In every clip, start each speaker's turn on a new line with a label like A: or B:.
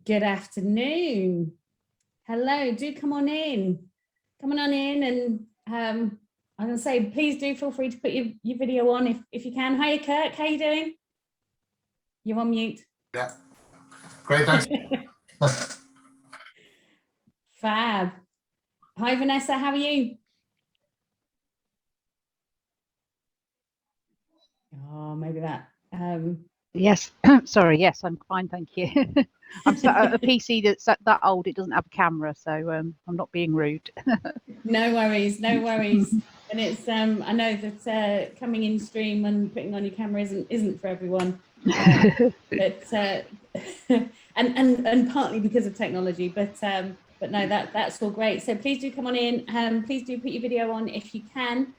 A: Good afternoon. Hello, do come on in. Come on in, and I'm going to say, please do feel free to put your video on if you can. Hiya, Kirk, how you doing? You're on mute.
B: Yeah, great, thanks.
A: Fab. Hi, Vanessa, how are you? Oh, maybe that.
C: Yes, sorry, yes, I'm fine, thank you. I'm sat at a PC that's that old, it doesn't have a camera, so I'm not being rude.
A: No worries, no worries. And it's I know that coming in stream and putting on your camera isn't for everyone. But and partly because of technology, but no, that's all great. So please do come on in. Please do put your video on if you can.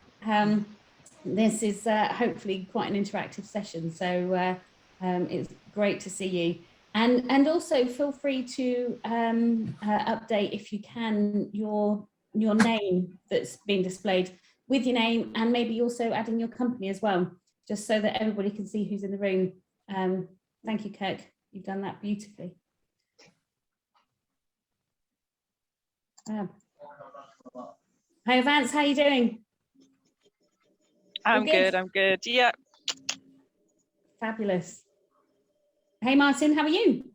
A: This is hopefully quite an interactive session, so it's great to see you. And also feel free to update, if you can, your name that's being displayed with your name, and maybe also adding your company as well, just so that everybody can see who's in the room. Thank you, Kirk. You've done that beautifully. Hi, Vance. How are you doing?
D: I'm good. I'm good. Yeah.
A: Fabulous. Hey, Martin. How are you?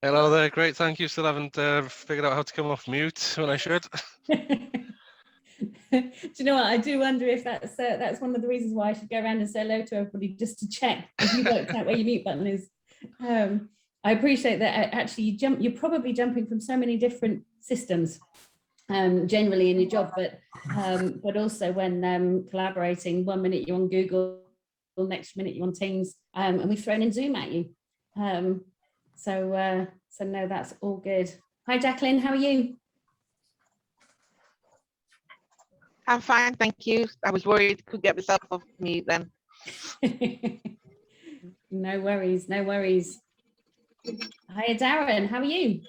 E: Hello there. Great. Thank you. Still haven't figured out how to come off mute when I should.
A: Do you know what? I do wonder if that's one of the reasons why I should go around and say hello to everybody, just to check if you worked out where your mute button is. I appreciate that. Actually, you're probably jumping from so many different systems, generally in your job, but also when collaborating. 1 minute you're on Google, next minute you're on Teams, and we've thrown in Zoom at you. So no, that's all good. Hi, Jacqueline. How are you?
D: I'm fine, thank you. I was worried I could get myself off mute then.
A: No worries, no worries. Hi, Darren, how are you?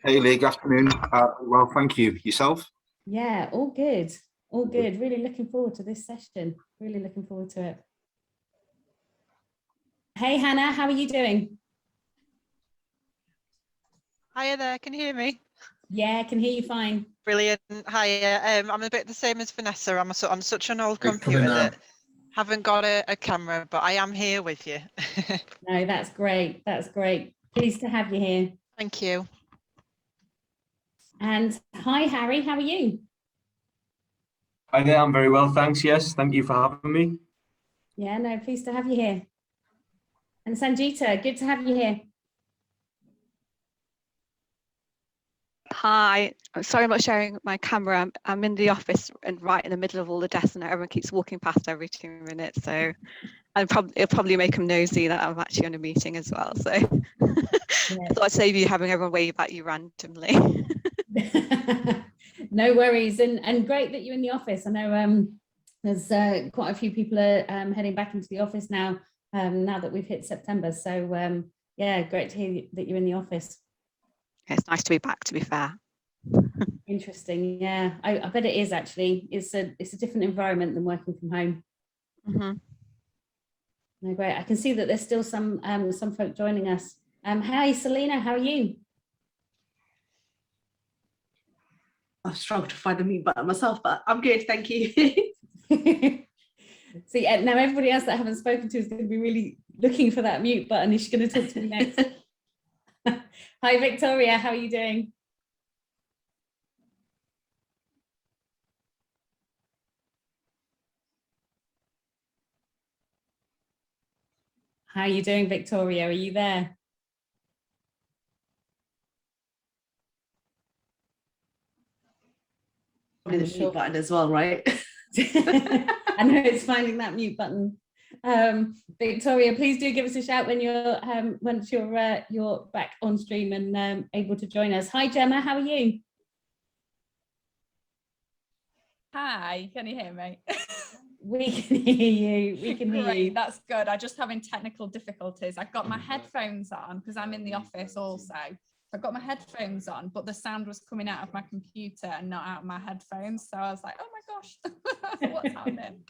B: Hey, Lee, good afternoon. Well, thank you. Yourself?
A: Yeah, all good, all good. Really looking forward to this session. Really looking forward to it. Hey, Hannah, how are you doing?
F: Hiya there, can you hear me?
A: Yeah, I can hear you fine.
F: Brilliant. Hiya. I'm a bit the same as Vanessa. I'm on such an old computer that haven't got a camera, but I am here with you.
A: No, that's great. That's great. Pleased to have you here.
F: Thank you.
A: And hi, Harry, how are you?
G: Hi there, I'm very well, thanks. Yes, thank you for having me.
A: Yeah, no, pleased to have you here. And Sanjita, good to have you here.
H: Hi, I'm sorry I'm not sharing my camera. I'm in the office and right in the middle of all the desks, and everyone keeps walking past every 2 minutes. So it'll probably make them nosy that I'm actually on a meeting as well. So yeah. I thought I'd save you having everyone wave at you randomly.
A: No worries, and great that you're in the office. I know there's quite a few people are heading back into the office now, now that we've hit September. So yeah, great to hear that you're in the office.
H: It's nice to be back, to be fair.
A: Interesting, yeah. I bet it is actually. It's a different environment than working from home.
H: Mm-hmm.
A: No, great. I can see that there's still some folk joining us. Hi, Selena, how are you?
I: I struggled to find the mute button myself, but I'm good, thank you.
A: See, now everybody else that I haven't spoken to is going to be really looking for that mute button. Is she going to talk to me next? Hi, Victoria, how are you doing? How are you doing, Victoria? Are you there?
I: Probably the mute button as well, right?
A: I know it's finding that mute button. Victoria, please do give us a shout when you're once you're back on stream and able to join us. Hi, Gemma, how are you?
J: Hi, can you hear me?
A: We can hear you. We can hear you.
J: That's good. I'm just having technical difficulties. I've got my headphones on because I'm in the office also. I've got my headphones on, but the sound was coming out of my computer and not out of my headphones. So I was like, oh my gosh, what's happening?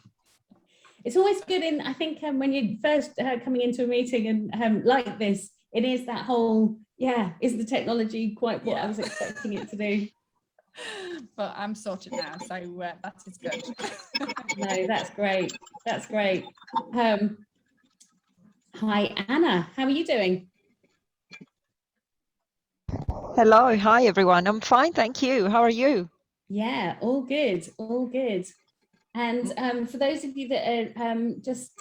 A: It's always good I think when you're first coming into a meeting and like this, it is that whole, is the technology quite what I was expecting it to do?
J: But I'm sorted now, so that is good.
A: No, that's great. That's great. Hi, Anna. How are you doing?
K: Hello, hi everyone. I'm fine, thank you. How are you?
A: Yeah, all good, all good. And for those of you that are just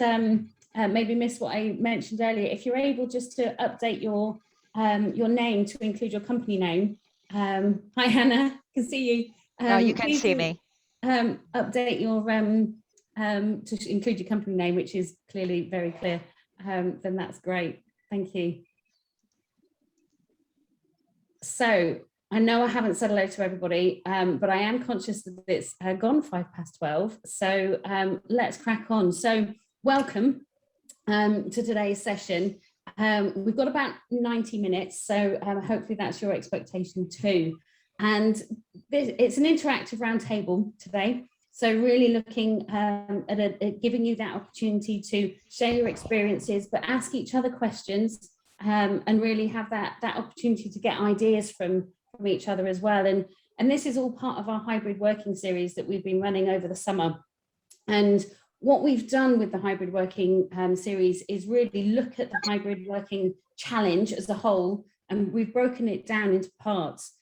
A: maybe missed what I mentioned earlier, if you're able just to update your name to include your company name. Hi, Hannah, can see you.
K: You can see me.
A: Update your to include your company name, which is clearly very clear. Then that's great. Thank you. So I know I haven't said hello to everybody, but I am conscious that it's gone 12:05. So let's crack on. So welcome to today's session. We've got about 90 minutes, so hopefully that's your expectation too. And it's an interactive roundtable today. So really looking at giving you that opportunity to share your experiences, but ask each other questions and really have that opportunity to get ideas from each other as well. And this is all part of our hybrid working series that we've been running over the summer. And what we've done with the hybrid working series is really look at the hybrid working challenge as a whole, and we've broken it down into parts.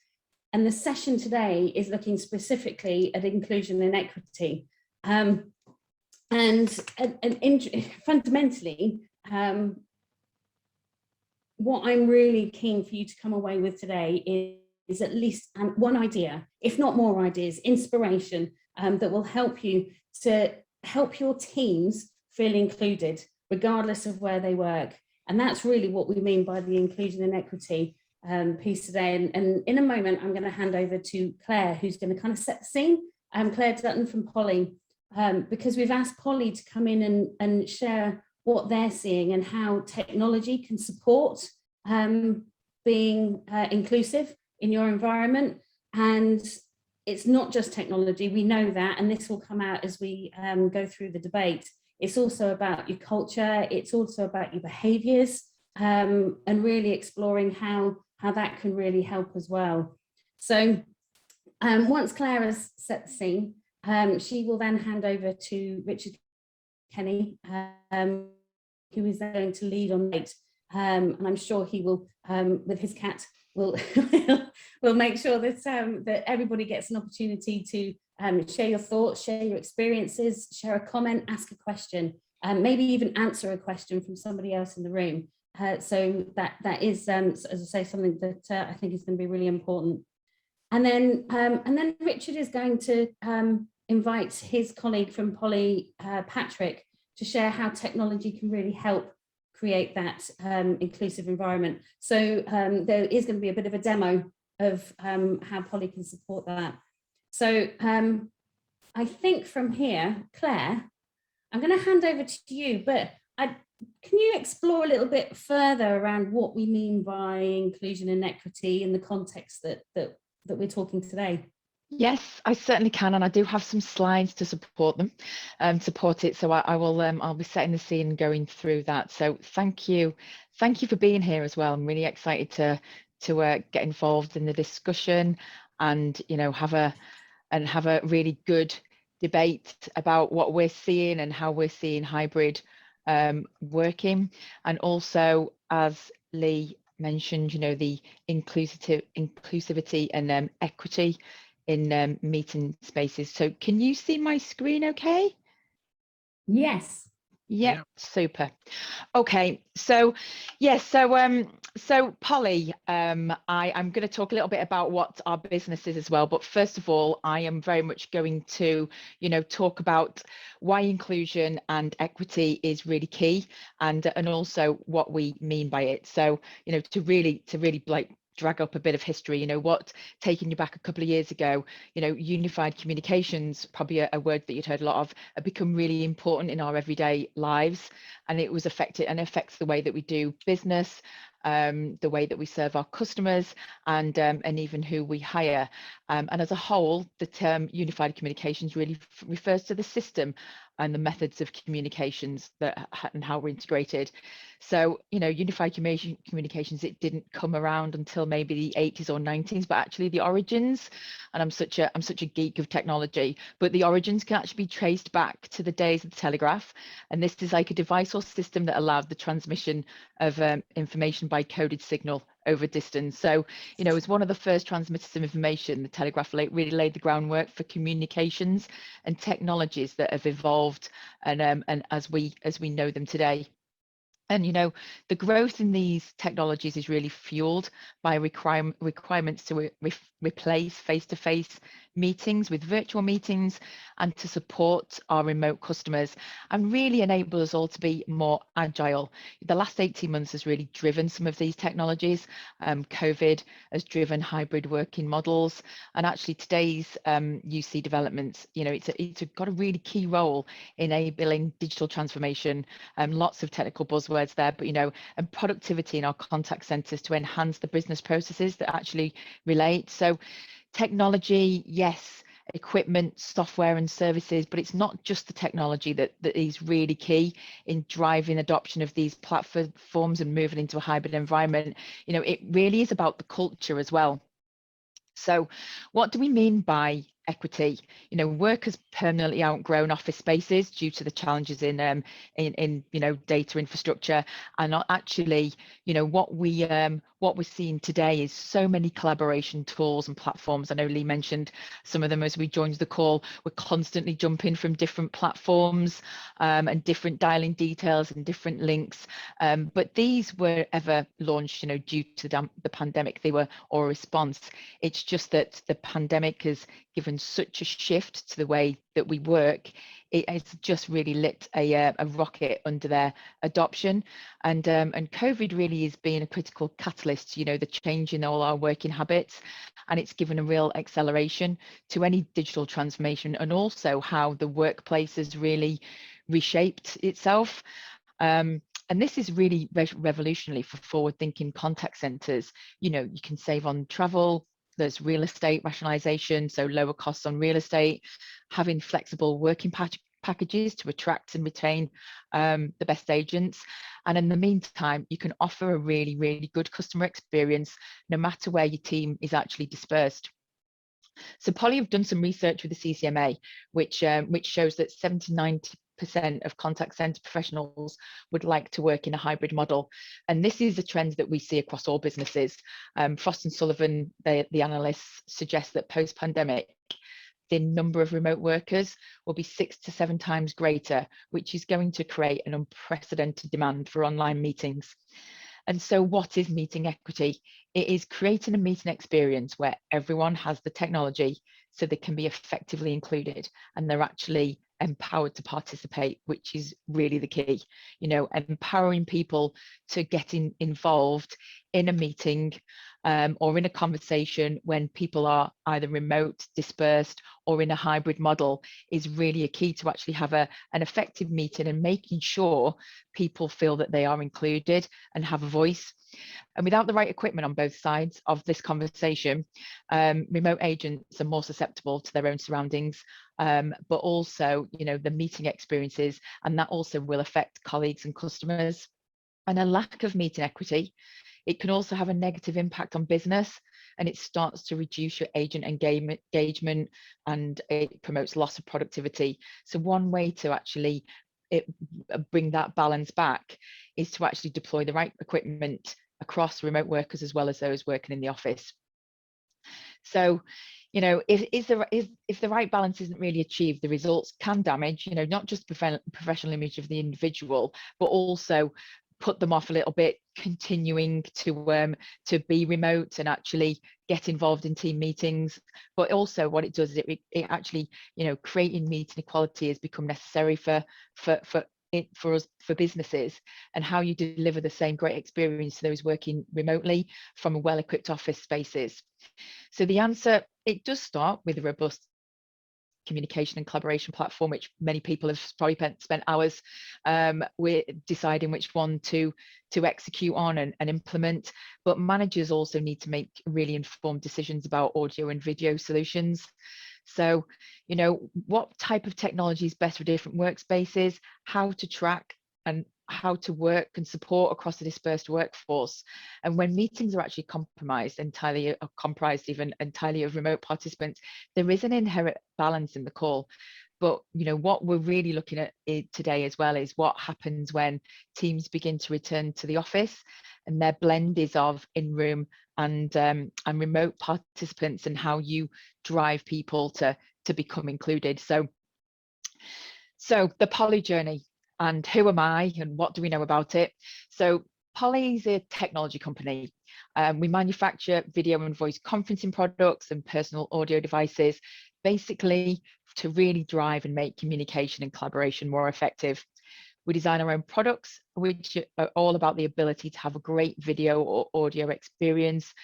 A: And the session today is looking specifically at inclusion and equity. And fundamentally, what I'm really keen for you to come away with today is at least one idea, if not more ideas, inspiration that will help you to help your teams feel included, regardless of where they work. And that's really what we mean by the inclusion and equity piece today. And in a moment, I'm going to hand over to Claire, who's going to kind of set the scene. Claire Dutton from Polly, because we've asked Polly to come in and share what they're seeing and how technology can support being inclusive in your environment. And it's not just technology, we know that, and this will come out as we go through the debate. It's also about your culture, it's also about your behaviours, and really exploring how that can really help as well. So once Claire has set the scene, she will then hand over to Richard Kenny, who is going to lead on it. And I'm sure he will, with his cat, will make sure that that everybody gets an opportunity to share your thoughts, share your experiences, share a comment, ask a question, maybe even answer a question from somebody else in the room. So that is, as I say, something that I think is going to be really important. And then Richard is going to invite his colleague from Polly, Patrick, to share how technology can really help create that inclusive environment. So there is going to be a bit of a demo of how Polly can support that. So I think from here, Claire, I'm going to hand over to you, but can you explore a little bit further around what we mean by inclusion and equity in the context that we're talking today?
L: Yes, I certainly can, and I do have some slides to support them, support it. So I will, I'll be setting the scene and going through that. So thank you for being here as well. I'm really excited to get involved in the discussion, and have a really good debate about what we're seeing and how we're seeing hybrid working, and also, as Lee mentioned, the inclusivity and equity in meeting spaces. So can you see my screen okay?
A: Yes.
L: Yeah, super. Okay, so yes, so Polly, I'm going to talk a little bit about what our business is as well, but first of all, I am very much going to talk about why inclusion and equity is really key, and also what we mean by it. So to really like drag up a bit of history, what, taking you back a couple of years ago, unified communications, probably a word that you'd heard a lot of, have become really important in our everyday lives, and it was affects the way that we do business, the way that we serve our customers, and even who we hire. And as a whole, the term unified communications really refers to the system and the methods of communications and how we're integrated. So, you know, unified communications, it didn't come around until maybe the 80s or 90s, but actually the origins, and I'm such a geek of technology, but the origins can actually be traced back to the days of the telegraph. And this is like a device or system that allowed the transmission of information by coded signal over distance. So, you know, as one of the first transmitters of information, the telegraph really laid the groundwork for communications and technologies that have evolved and as we know them today. And, you know, the growth in these technologies is really fueled by requirements to replace face-to-face meetings with virtual meetings and to support our remote customers and really enable us all to be more agile. The last 18 months has really driven some of these technologies. COVID has driven hybrid working models, and actually today's UC developments, you know, it's got a really key role in enabling digital transformation. Lots of technical buzzwords there, but, you know, and productivity in our contact centers to enhance the business processes that actually relate. So technology, yes, equipment, software and services, but it's not just the technology that is really key in driving adoption of these platforms and moving into a hybrid environment. You know, it really is about the culture as well. So what do we mean by equity? You know, work has permanently outgrown office spaces due to the challenges in you know, data infrastructure, and actually, you know, what we're seeing today is so many collaboration tools and platforms. I know Lee mentioned some of them as we joined the call. We're constantly jumping from different platforms and different dialing details and different links, but these were ever launched, you know, due to the pandemic. They were a response. It's just that the pandemic has given such a shift to the way that we work. It has just really lit a rocket under their adoption, and COVID really is being a critical catalyst, you know, the change in all our working habits, and it's given a real acceleration to any digital transformation, and also how the workplace has really reshaped itself. And this is really revolutionary for forward-thinking contact centers. You know, you can save on travel. There's real estate rationalization, so lower costs on real estate, having flexible working packages to attract and retain the best agents. And in the meantime, you can offer a really, really good customer experience no matter where your team is actually dispersed. So Polly have done some research with the CCMA, which shows that 79% of contact center professionals would like to work in a hybrid model. And this is a trend that we see across all businesses. Frost & Sullivan, the analysts, suggest that post-pandemic, the number of remote workers will be 6 to 7 times greater, which is going to create an unprecedented demand for online meetings. And so what is meeting equity? It is creating a meeting experience where everyone has the technology so they can be effectively included and they're actually empowered to participate, which is really the key. You know, empowering people to get involved in a meeting or in a conversation when people are either remote, dispersed, or in a hybrid model is really a key to actually have an effective meeting and making sure people feel that they are included and have a voice. And without the right equipment on both sides of this conversation, remote agents are more susceptible to their own surroundings, but also, you know, the meeting experiences, and that also will affect colleagues and customers. And a lack of meeting equity, it can also have a negative impact on business, and it starts to reduce your agent engagement, and it promotes loss of productivity. So one way to actually bring that balance back is to actually deploy the right equipment across remote workers as well as those working in the office. So, you know, if the right balance isn't really achieved, the results can damage, you know, not just professional image of the individual, but also put them off a little bit, continuing to be remote and actually get involved in team meetings. But also what it does is it actually, you know, creating meeting equality has become necessary for us, for businesses, and how you deliver the same great experience to those working remotely from well-equipped office spaces. So the answer, it does start with a robust communication and collaboration platform, which many people have probably spent hours with deciding which one to execute on and implement. But managers also need to make really informed decisions about audio and video solutions. So, you know, what type of technology is best for different workspaces, how to track and how to work and support across a dispersed workforce. And when meetings are actually comprised even entirely of remote participants, there is an inherent balance in the call. But you know what we're really looking at today as well is what happens when teams begin to return to the office, and their blend is of in-room and remote participants, and how you drive people to become included. So the Poly journey, and who am I and what do we know about it? So Poly is a technology company. We manufacture video and voice conferencing products and personal audio devices, basically to really drive and make communication and collaboration more effective. We design our own products, which are all about the ability to have a great video or audio experience,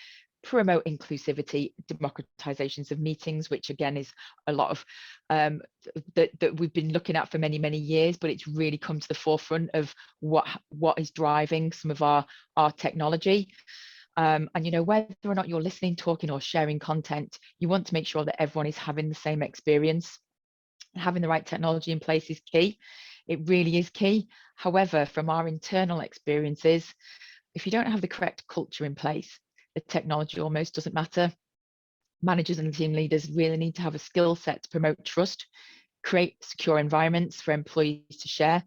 L: promote inclusivity, democratizations of meetings, which again is a lot of that we've been looking at for many, many years, but it's really come to the forefront of what is driving some of our technology. And you know, whether or not you're listening, talking or sharing content, you want to make sure that everyone is having the same experience. Having the right technology in place is key. It really is key. However, from our internal experiences, if you don't have the correct culture in place, the technology almost doesn't matter. Managers and team leaders really need to have a skill set to promote trust, create secure environments for employees to share,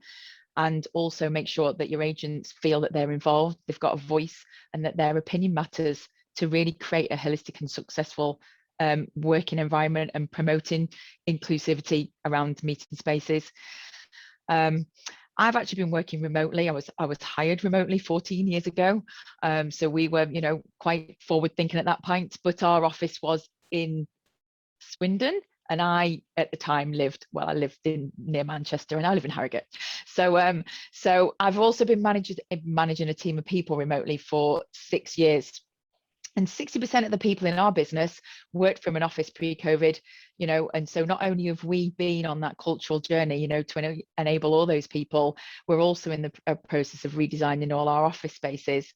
L: and also make sure that your agents feel that they're involved, they've got a voice, and that their opinion matters to really create a holistic and successful working environment and promoting inclusivity around meeting spaces. I've actually been working remotely. I was hired remotely 14 years ago. So we were, you know, quite forward thinking at that point, but our office was in Swindon. And I, at the time, I lived near Manchester, and I live in Harrogate. So, so I've also been managing a team of people remotely for 6 years. And 60% of the people in our business worked from an office pre-COVID, you know, and so not only have we been on that cultural journey, you know, to enable all those people, we're also in the process of redesigning all our office spaces.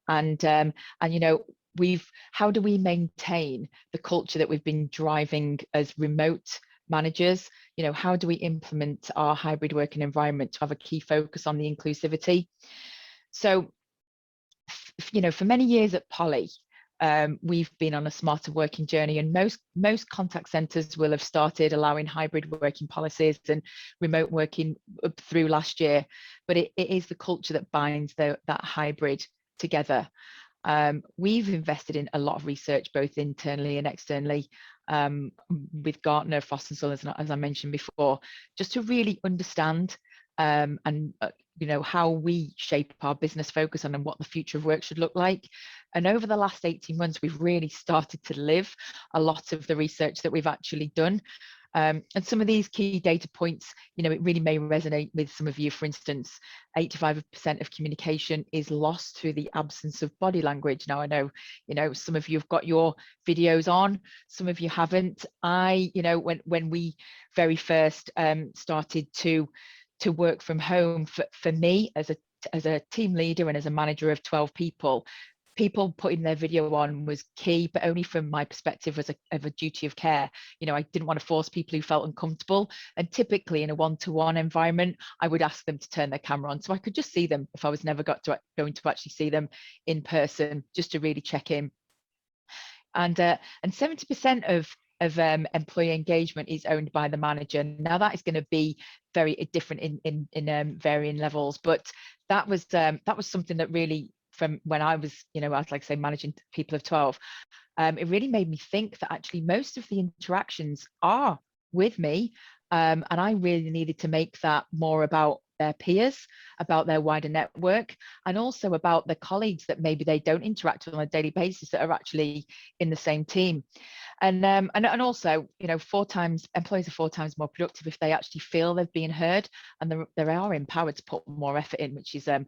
L: And you know, how do we maintain the culture that we've been driving as remote managers? You know, how do we implement our hybrid working environment to have a key focus on the inclusivity? So, you know, for many years at Poly, we've been on a smarter working journey, and most contact centres will have started allowing hybrid working policies and remote working up through last year, but it is the culture that binds that hybrid together. We've invested in a lot of research, both internally and externally, with Gartner, Frost & Sullivan, as I mentioned before, just to really understand you know, how we shape our business focus on and what the future of work should look like. And over the last 18 months, we've really started to live a lot of the research that we've actually done. And some of these key data points, you know, it really may resonate with some of you. For instance, 85% of communication is lost through the absence of body language. Now, I know, you know, some of you have got your videos on, some of you haven't. You know, when we very first started to work from home, for me as a team leader and as a manager of 12 people putting their video on was key, but only from my perspective as a duty of care. You know, I didn't want to force people who felt uncomfortable, and typically in a one-to-one environment, I would ask them to turn their camera on so I could just see them if I was never going to actually see them in person, just to really check in. And 70% of employee engagement is owned by the manager. Now that is going to be very different in varying levels, but that was something that really, from when I was, you know, I was, like I say, managing people of 12, it really made me think that actually most of the interactions are with me, and I really needed to make that more about their peers, about their wider network, and also about the colleagues that maybe they don't interact with on a daily basis that are actually in the same team. And also, you know, employees are 4 times more productive if they actually feel they've been heard, and they are empowered to put more effort in, which is a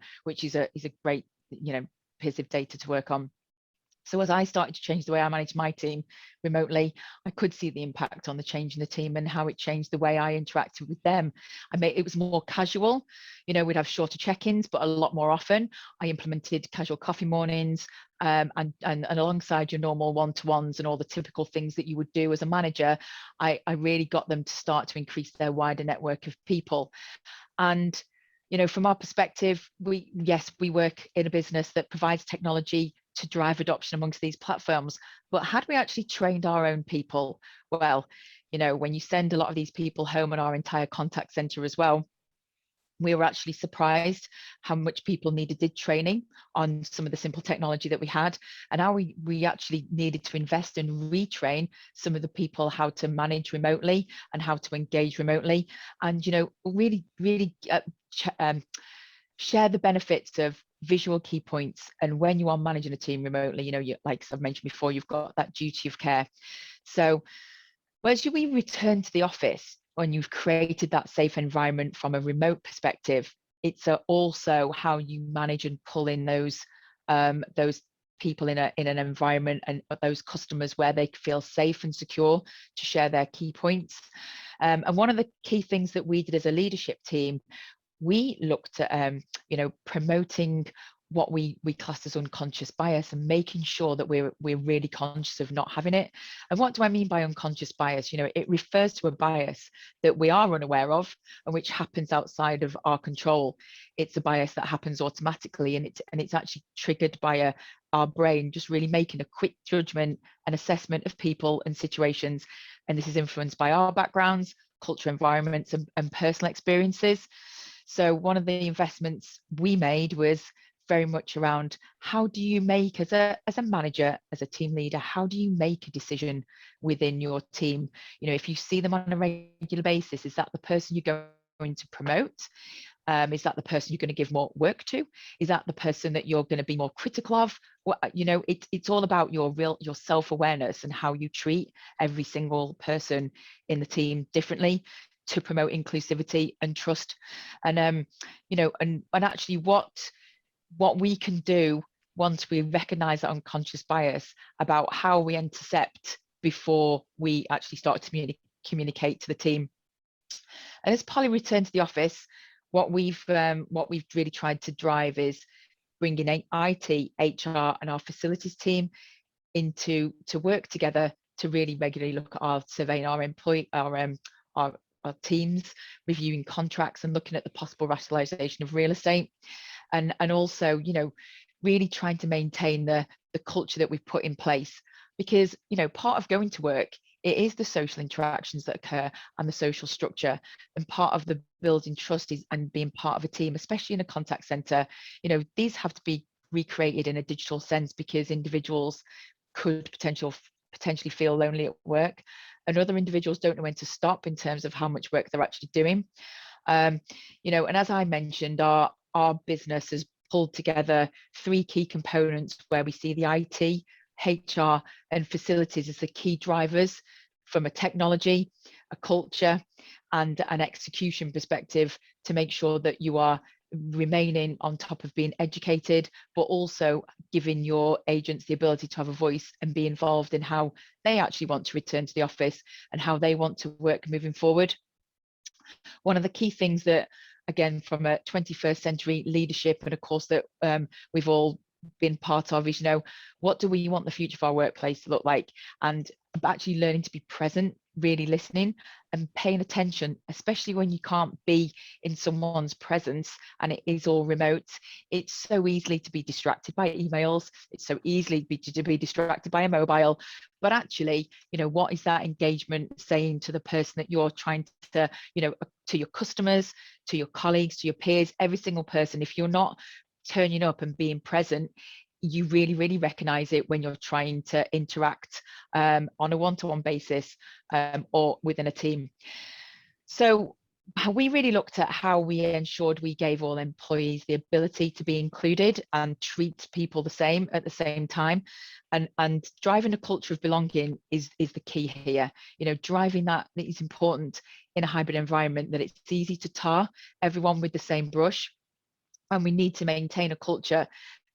L: great, you know, piece of data to work on. So as I started to change the way I manage my team remotely, I could see the impact on the change in the team and how it changed the way I interacted with them. It was more casual. You know, we'd have shorter check-ins, but a lot more often. I implemented casual coffee mornings, and alongside your normal one-to-ones and all the typical things that you would do as a manager, I really got them to start to increase their wider network of people. And you know, from our perspective, we work in a business that provides technology to drive adoption amongst these platforms. But had we actually trained our own people? Well, you know, when you send a lot of these people home and our entire contact center as well, we were actually surprised how much people did training on some of the simple technology that we had, and how we actually needed to invest and retrain some of the people how to manage remotely and how to engage remotely, and you know, really share the benefits of visual key points. And when you are managing a team remotely, you know, like I've mentioned before, you've got that duty of care. So as we return to the office, when you've created that safe environment from a remote perspective, it's also how you manage and pull in those people in an environment, and those customers where they feel safe and secure to share their key points. And one of the key things that we did as a leadership team, we looked at you know, promoting what we classed as unconscious bias and making sure that we're really conscious of not having it. And what do I mean by unconscious bias? You know, it refers to a bias that we are unaware of and which happens outside of our control. It's a bias that happens automatically, and it's actually triggered by our brain just really making a quick judgment and assessment of people and situations. And this is influenced by our backgrounds, cultural environments, and personal experiences. So one of the investments we made was very much around, how do you make, as a manager, as a team leader, how do you make a decision within your team? You know, if you see them on a regular basis, is that the person you're going to promote? Is that the person you're going to give more work to? Is that the person that you're going to be more critical of? Well, you know, it's all about your self-awareness and how you treat every single person in the team differently to promote inclusivity and trust. And you know, and actually what we can do once we recognize that unconscious bias about how we intercept before we actually start to communicate to the team. And as Polly returned to the office, what we've really tried to drive is bringing IT, HR, and our facilities team to work together to really regularly look at surveying our teams, reviewing contracts, and looking at the possible rationalization of real estate. And also, you know, really trying to maintain the culture that we've put in place, because, you know, part of going to work, it is the social interactions that occur and the social structure, and part of the building trust is and being part of a team, especially in a contact center. You know, these have to be recreated in a digital sense, because individuals could potentially feel lonely at work, and other individuals don't know when to stop in terms of how much work they're actually doing. You know, and as I mentioned, our business has pulled together 3 key components where we see the IT, HR, and facilities as the key drivers from a technology, a culture, and an execution perspective, to make sure that you are remaining on top of being educated, but also giving your agents the ability to have a voice and be involved in how they actually want to return to the office and how they want to work moving forward. One of the key things that, again, from a 21st century leadership, and of course that we've all been part of, is, you know, what do we want the future of our workplace to look like? And actually learning to be present, really listening and paying attention, especially when you can't be in someone's presence and it is all remote. It's so easily to be distracted by emails. It's so easily to be distracted by a mobile. But actually, you know, what is that engagement saying to the person that you're trying to, you know, to your customers, to your colleagues, to your peers, every single person? If you're not turning up and being present, you really recognize it when you're trying to interact on a one-to-one basis or within a team. So we really looked at how we ensured we gave all employees the ability to be included and treat people the same at the same time, and driving a culture of belonging is the key here. You know, driving that is important in a hybrid environment, that it's easy to tar everyone with the same brush, and we need to maintain a culture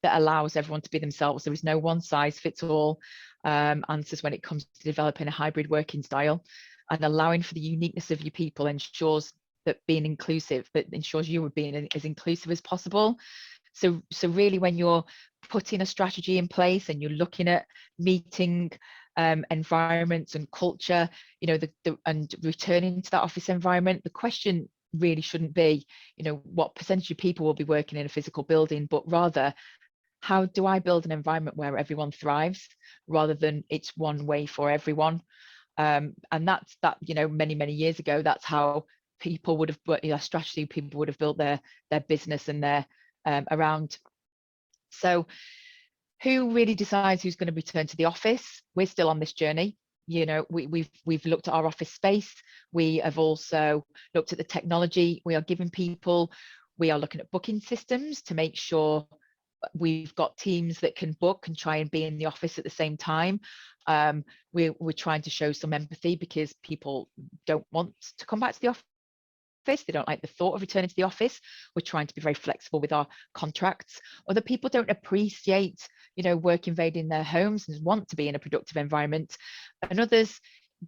L: that allows everyone to be themselves. There is no one size fits all answers when it comes to developing a hybrid working style, and allowing for the uniqueness of your people ensures that being inclusive, that ensures you are being as inclusive as possible. So really, when you're putting a strategy in place and you're looking at meeting environments and culture, you know, and returning to that office environment, the question really shouldn't be, you know, what percentage of people will be working in a physical building, but rather, how do I build an environment where everyone thrives, rather than it's one way for everyone. And that's that, you know, many years ago, that's how people would have strategy people would have built their business and their around. So who really decides who's going to return to the office? We're still on this journey. You know, we've looked at our office space. We have also looked at the technology. We are giving people, we are looking at booking systems to make sure we've got teams that can book and try and be in the office at the same time. We're trying to show some empathy, because people don't want to come back to the office. They don't like the thought of returning to the office. We're trying to be very flexible with our contracts. Other people don't appreciate, you know, work invading their homes and want to be in a productive environment. And others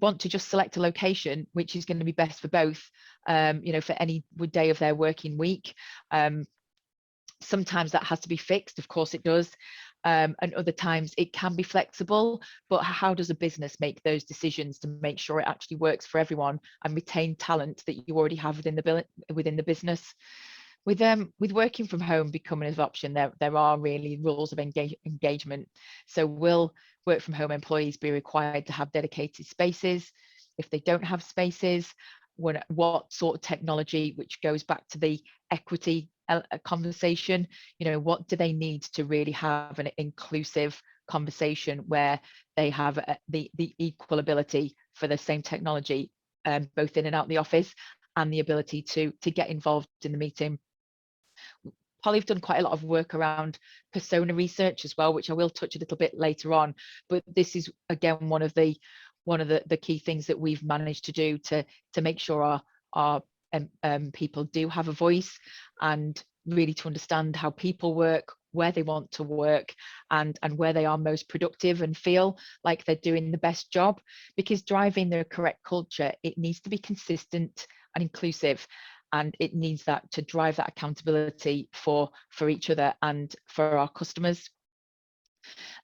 L: want to just select a location which is going to be best for both, you know, for any day of their working week. Sometimes that has to be fixed, of course it does. And other times it can be flexible, but how does a business make those decisions to make sure it actually works for everyone and retain talent that you already have within the business? With working from home becoming an option, there are really rules of engagement. So will work from home employees be required to have dedicated spaces? If they don't have spaces, what sort of technology, which goes back to the equity conversation, you know, what do they need to really have an inclusive conversation where they have the equal ability for the same technology, both in and out the office, and the ability to get involved in the meeting. Polly've done quite a lot of work around persona research as well, which I will touch a little bit later on, but this is again one of the key things that we've managed to do to make sure our people do have a voice, and really to understand how people work, where they want to work, and where they are most productive and feel like they're doing the best job. Because driving the correct culture, it needs to be consistent and inclusive, and it needs that to drive that accountability for each other and for our customers.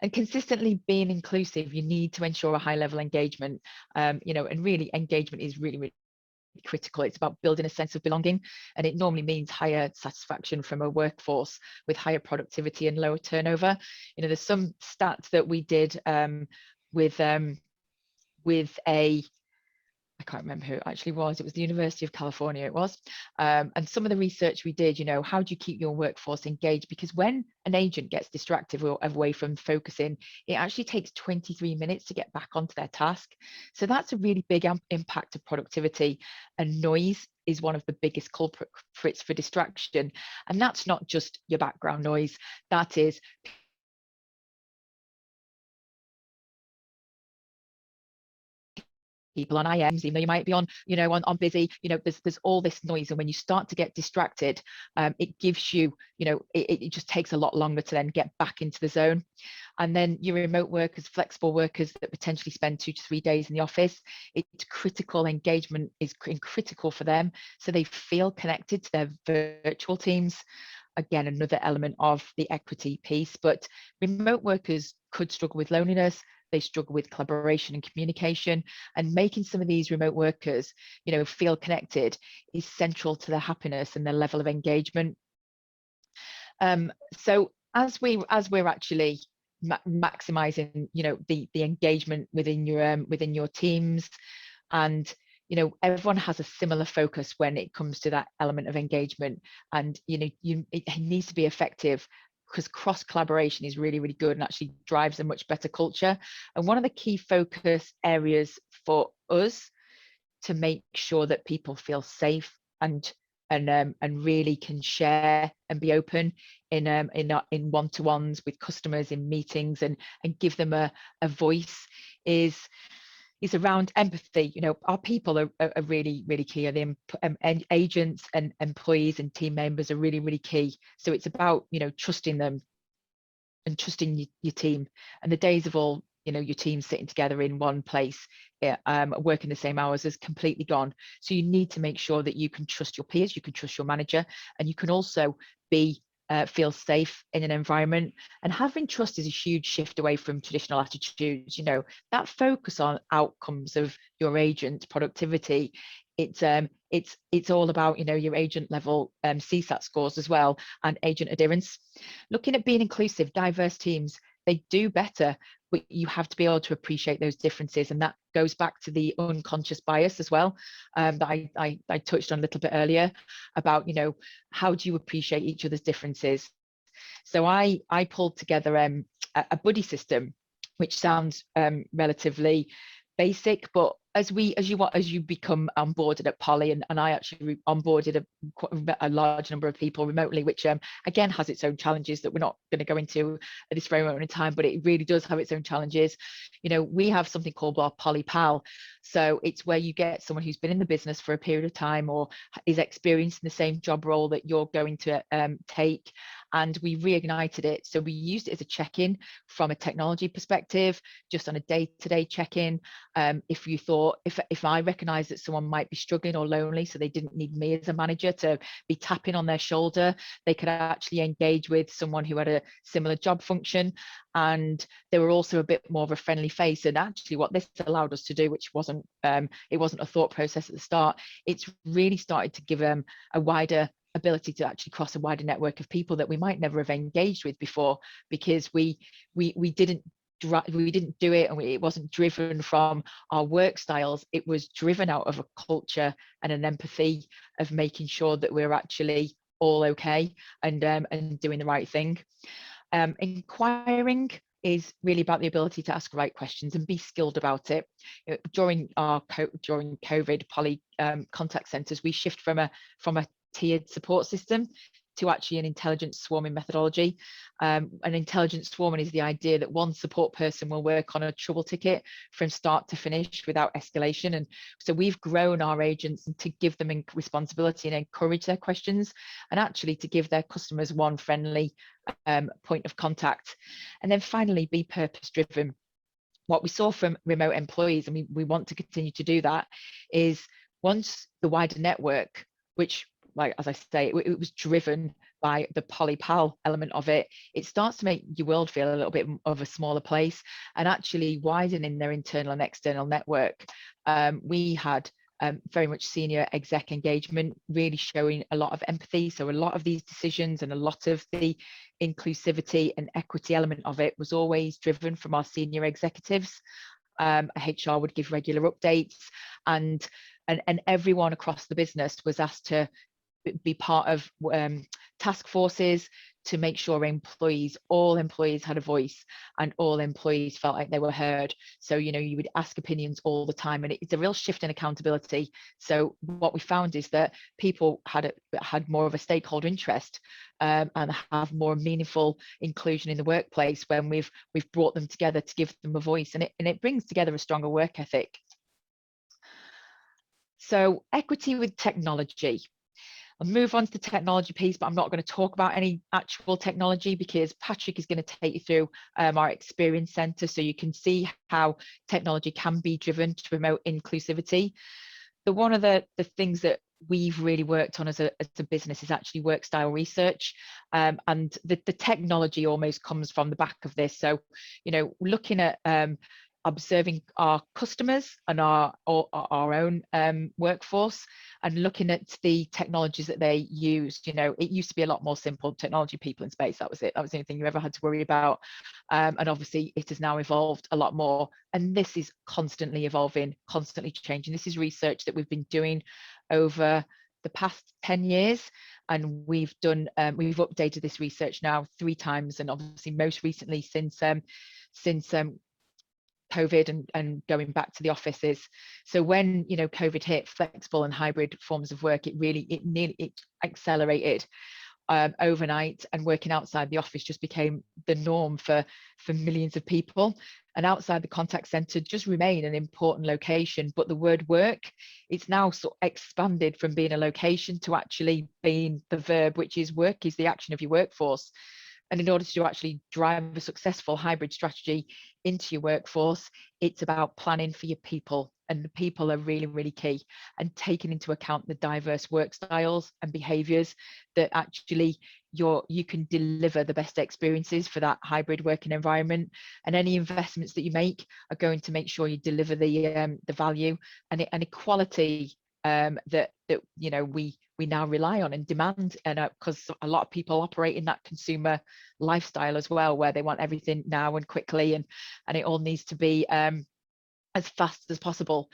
L: And consistently being inclusive, you need to ensure a high level engagement, you know, and really engagement is really critical. It's about building a sense of belonging, and it normally means higher satisfaction from a workforce with higher productivity and lower turnover. You know, there's some stats that we did with I can't remember who it actually was. It was the University of California, it was. And some of the research we did, you know, how do you keep your workforce engaged? Because when an agent gets distracted or away from focusing, it actually takes 23 minutes to get back onto their task. So that's a really big impact of productivity. And noise is one of the biggest culprits for distraction. And that's not just your background noise. That is people on IMs, even though you might be on, you know, on busy, you know, there's all this noise. And when you start to get distracted, it gives you, you know, it just takes a lot longer to then get back into the zone. And then your remote workers, flexible workers that potentially spend 2 to 3 days in the office, it's critical. Engagement is critical for them, so they feel connected to their virtual teams. Again, another element of the equity piece. But remote workers could struggle with loneliness. They struggle with collaboration and communication, and making some of these remote workers, you know, feel connected is central to their happiness and their level of engagement. So as we're actually maximizing, you know, the engagement within your teams, and you know, everyone has a similar focus when it comes to that element of engagement, and you know, it needs to be effective, because cross collaboration is really good and actually drives a much better culture. And one of the key focus areas for us to make sure that people feel safe and really can share and be open in one-to-ones with customers, in meetings, and give them a voice is around empathy. You know, our people are really key. The agents and employees and team members are really key. So it's about, you know, trusting them, and trusting your team, and the days of all, you know, your team sitting together in one place, working the same hours is completely gone. So you need to make sure that you can trust your peers, you can trust your manager, and you can also be feel safe in an environment. And having trust is a huge shift away from traditional attitudes. You know, that focus on outcomes of your agent productivity. It's all about, you know, your agent level CSAT scores as well, and agent adherence. Looking at being inclusive, diverse teams, they do better, but you have to be able to appreciate those differences, and that goes back to the unconscious bias as well, that I touched on a little bit earlier about, you know, how do you appreciate each other's differences. So I pulled together a buddy system, which sounds relatively basic, but as you become onboarded at Polly, and I actually onboarded a large number of people remotely, which again has its own challenges that we're not going to go into at this very moment in time, but it really does have its own challenges. You know, we have something called our Polly Pal. So it's where you get someone who's been in the business for a period of time or is experiencing the same job role that you're going to take, and we reignited it. So we used it as a check-in from a technology perspective, just on a day-to-day check-in. If you thought, if I recognized that someone might be struggling or lonely, so they didn't need me as a manager to be tapping on their shoulder, they could actually engage with someone who had a similar job function, and they were also a bit more of a friendly face. And actually what this allowed us to do, which wasn't it wasn't a thought process at the start, it's really started to give them a wider ability to actually cross a wider network of people that we might never have engaged with before, because we didn't do it, and it wasn't driven from our work styles. It was driven out of a culture and an empathy of making sure that we're actually all okay and doing the right thing. Inquiring is really about the ability to ask the right questions and be skilled about it. During COVID, Polly contact centres, we shift from a tiered support system to actually an intelligent swarming methodology. An intelligent swarming is the idea that one support person will work on a trouble ticket from start to finish without escalation. And so we've grown our agents to give them responsibility and encourage their questions, and actually to give their customers one friendly point of contact. And then finally, be purpose driven. What we saw from remote employees, and we want to continue to do that, is once the wider network, which, like as I say, it was driven by the Polly Pal element of it, it starts to make your world feel a little bit of a smaller place, and actually widening their internal and external network. We had very much senior exec engagement, really showing a lot of empathy. So a lot of these decisions and a lot of the inclusivity and equity element of it was always driven from our senior executives. HR would give regular updates, and everyone across the business was asked to be part of task forces to make sure all employees had a voice and all employees felt like they were heard. So, you know, you would ask opinions all the time, and it's a real shift in accountability. So what we found is that people had more of a stakeholder interest and have more meaningful inclusion in the workplace when we've brought them together to give them a voice, and it brings together a stronger work ethic. So equity with technology. I'll move on to the technology piece, but I'm not going to talk about any actual technology because Patrick is going to take you through our experience centre, so you can see how technology can be driven to promote inclusivity. One of the things that we've really worked on as a business is actually work style research, and the technology almost comes from the back of this. So, you know, looking at observing our customers and our own workforce, and looking at the technologies that they use. You know, it used to be a lot more simple. Technology, people, and space. That was it. That was the only thing you ever had to worry about. And obviously, it has now evolved a lot more. And this is constantly evolving, constantly changing. This is research that we've been doing over the past 10 years, and we've updated this research now 3 times, and obviously most recently since COVID and going back to the offices. So when, you know, COVID hit, flexible and hybrid forms of work, it accelerated overnight, and working outside the office just became the norm for millions of people. And outside the contact center just remain an important location, but the word work, it's now sort of expanded from being a location to actually being the verb, which is work is the action of your workforce. And in order to actually drive a successful hybrid strategy into your workforce, it's about planning for your people. And the people are really, really key, and taking into account the diverse work styles and behaviours that actually you can deliver the best experiences for that hybrid working environment. And any investments that you make are going to make sure you deliver the value and equality that you know we now rely on and demand, and because a lot of people operate in that consumer lifestyle as well, where they want everything now and quickly, and it all needs to be as fast as possible.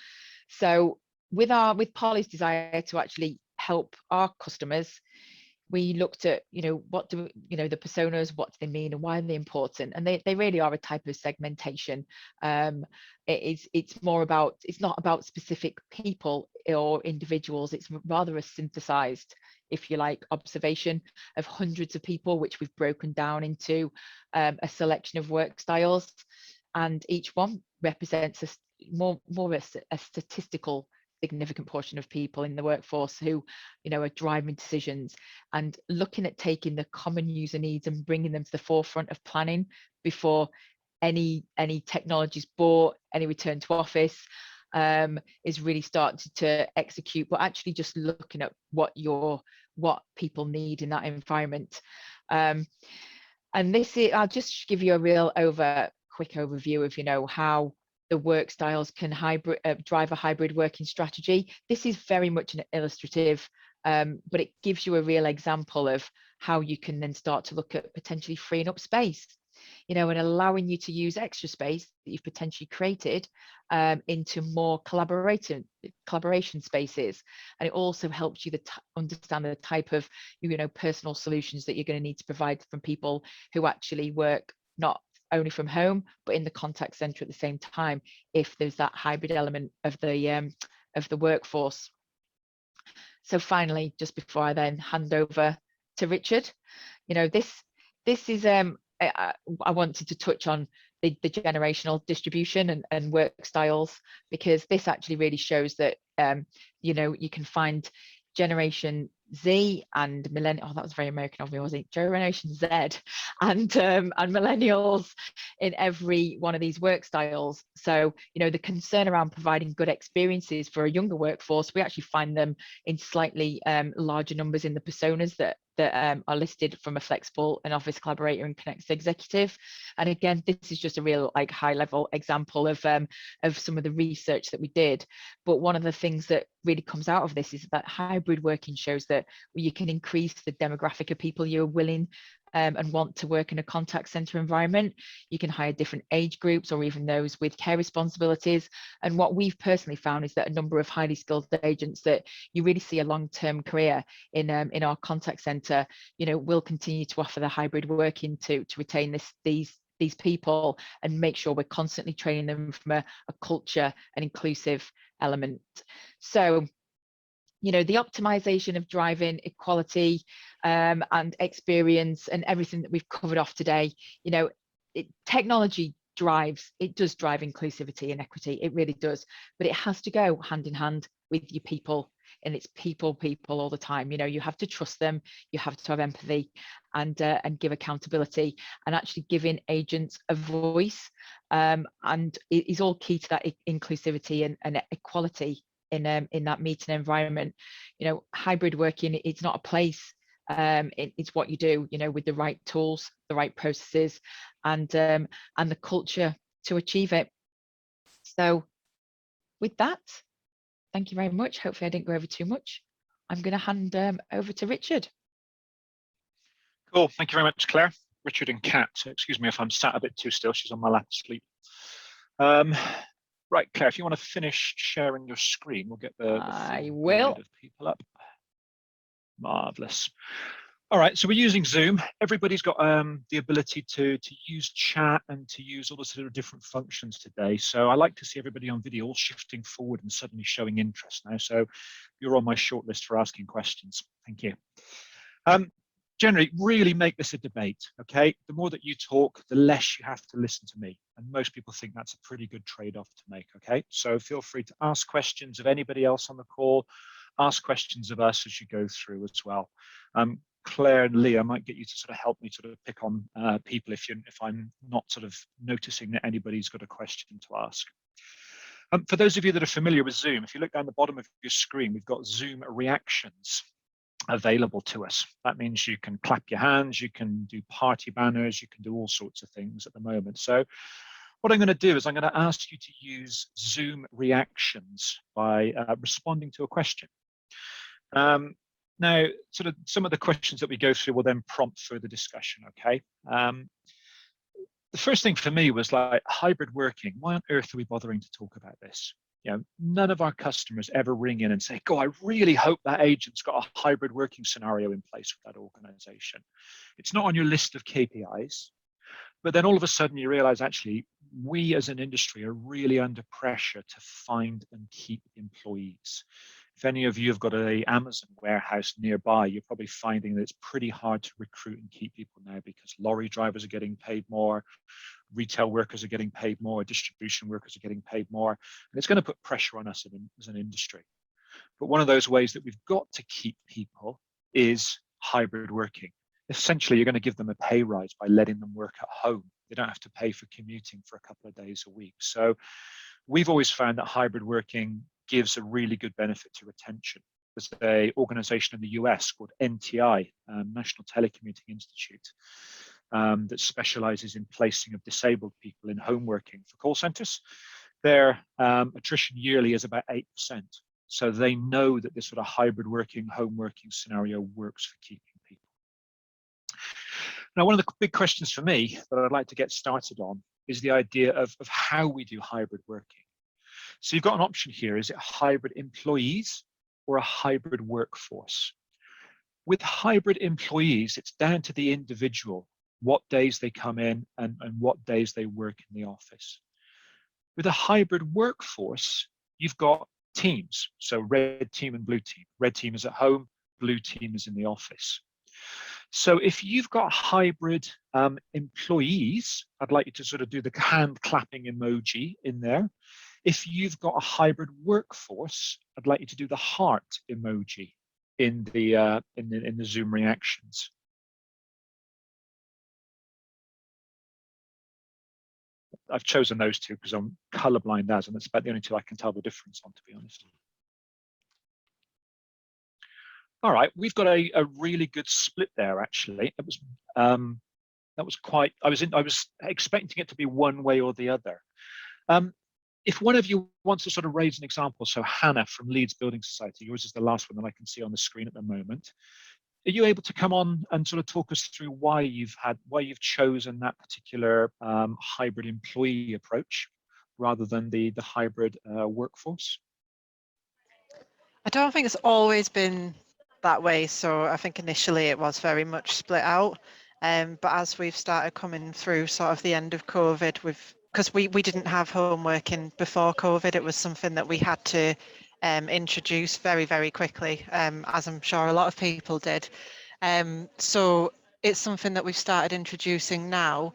L: So with Polly's desire to actually help our customers, we looked at, you know, what do, you know, the personas, what do they mean and why are they important? And they really are a type of segmentation. It's more about, it's not about specific people or individuals, it's rather a synthesized, if you like, observation of hundreds of people, which we've broken down into a selection of work styles. And each one represents more a statistical significant portion of people in the workforce who, you know, are driving decisions and looking at taking the common user needs and bringing them to the forefront of planning before any technologies bought, any return to office is really starting to execute, but actually just looking at what people need in that environment. And this is, I'll just give you a real quick overview of, you know, how the work styles can drive a hybrid working strategy. This is very much an illustrative, but it gives you a real example of how you can then start to look at potentially freeing up space, you know, and allowing you to use extra space that you've potentially created into more collaboration spaces. And it also helps you understand the type of, you know, personal solutions that you're going to need to provide from people who actually work not only from home, but in the contact center at the same time, if there's that hybrid element of the workforce. So finally, just before I then hand over to Richard, you know, this is I wanted to touch on the generational distribution and work styles, because this actually really shows that you know, you can find Generation Z and millennial, oh, that was very American of me, wasn't it? Generation Z and millennials in every one of these work styles. So, you know, the concern around providing good experiences for a younger workforce, we actually find them in slightly larger numbers in the personas that are listed from a flexible and office collaborator and connected executive. And again, this is just a real like high level example of some of the research that we did. But one of the things that really comes out of this is that hybrid working shows that you can increase the demographic of people you're willing and want to work in a contact center environment. You can hire different age groups or even those with care responsibilities. And what we've personally found is that a number of highly skilled agents that you really see a long-term career in our contact center, you know, will continue to offer the hybrid working to retain these people and make sure we're constantly training them from a culture and inclusive element. So, you know, the optimization of driving equality and experience and everything that we've covered off today, you know, technology does drive inclusivity and equity, it really does, but it has to go hand in hand with your people, and it's people all the time. You know, you have to trust them, you have to have empathy and give accountability, and actually giving agents a voice, and it is all key to that inclusivity and equality in that meeting environment. You know, hybrid working, it's not a place, it's what you do, you know, with the right tools, the right processes, and the culture to achieve it. So with that, thank you very much. Hopefully I didn't go over too much. I'm going to hand over to Richard.
M: Cool, thank you very much, Claire. Richard and Kat, so excuse me if I'm sat a bit too still, she's on my lap asleep. Right, Claire, if you want to finish sharing your screen, we'll get the
L: I will.
M: Of people up. Marvelous. All right, so we're using Zoom. Everybody's got the ability to use chat and to use all the sort of different functions today. So I like to see everybody on video all shifting forward and suddenly showing interest now. So you're on my shortlist for asking questions. Thank you. Generally, really make this a debate, okay? The more that you talk, the less you have to listen to me. And most people think that's a pretty good trade-off to make, okay? So feel free to ask questions of anybody else on the call, ask questions of us as you go through as well. Claire and Lee, I might get you to sort of help me sort of pick on people if I'm not sort of noticing that anybody's got a question to ask. For those of you that are familiar with Zoom, if you look down the bottom of your screen, we've got Zoom reactions available to us. That means you can clap your hands, you can do party banners, you can do all sorts of things at the moment. So what I'm going to do is I'm going to ask you to use Zoom reactions by responding to a question. Now, sort of some of the questions that we go through will then prompt further discussion, okay? The first thing for me was like hybrid working. Why on earth are we bothering to talk about this? You know, none of our customers ever ring in and say, "God, I really hope that agent's got a hybrid working scenario in place with that organization." It's not on your list of KPIs. But then all of a sudden you realize actually we as an industry are really under pressure to find and keep employees. If any of you have got an Amazon warehouse nearby, you're probably finding that it's pretty hard to recruit and keep people now because lorry drivers are getting paid more, retail workers are getting paid more, distribution workers are getting paid more, and it's going to put pressure on us as an industry. But one of those ways that we've got to keep people is hybrid working. Essentially, you're going to give them a pay rise by letting them work at home. They don't have to pay for commuting for a couple of days a week. So we've always found that hybrid working gives a really good benefit to retention. There's an organization in the US called NTI, National Telecommuting Institute, that specializes in placing of disabled people in home working for call centers. Their attrition yearly is about 8%. So they know that this sort of hybrid working, home working scenario works for keeping people. Now, one of the big questions for me that I'd like to get started on is the idea of how we do hybrid working. So you've got an option here. Is it hybrid employees or a hybrid workforce? With hybrid employees, it's down to the individual, what days they come in and what days they work in the office. With a hybrid workforce, you've got teams. So red team and blue team. Red team is at home, blue team is in the office. So if you've got hybrid employees, I'd like you to sort of do the hand clapping emoji in there. If you've got a hybrid workforce, I'd like you to do the heart emoji in the Zoom reactions. I've chosen those two because I'm colorblind as, and it's about the only two I can tell the difference on, to be honest. All right, we've got a really good split there. Actually, it was that was quite. I was expecting it to be one way or the other. If one of you wants to sort of raise an example, so Hannah from Leeds Building Society, yours is the last one that I can see on the screen at the moment. Are you able to come on and sort of talk us through why you've chosen that particular hybrid employee approach rather than the hybrid workforce?
F: I don't think it's always been that way. So I think initially it was very much split out. But as we've started coming through sort of the end of COVID, because we didn't have home working before COVID, it was something that we had to introduce very, very quickly, as I'm sure a lot of people did. So it's something that we've started introducing now,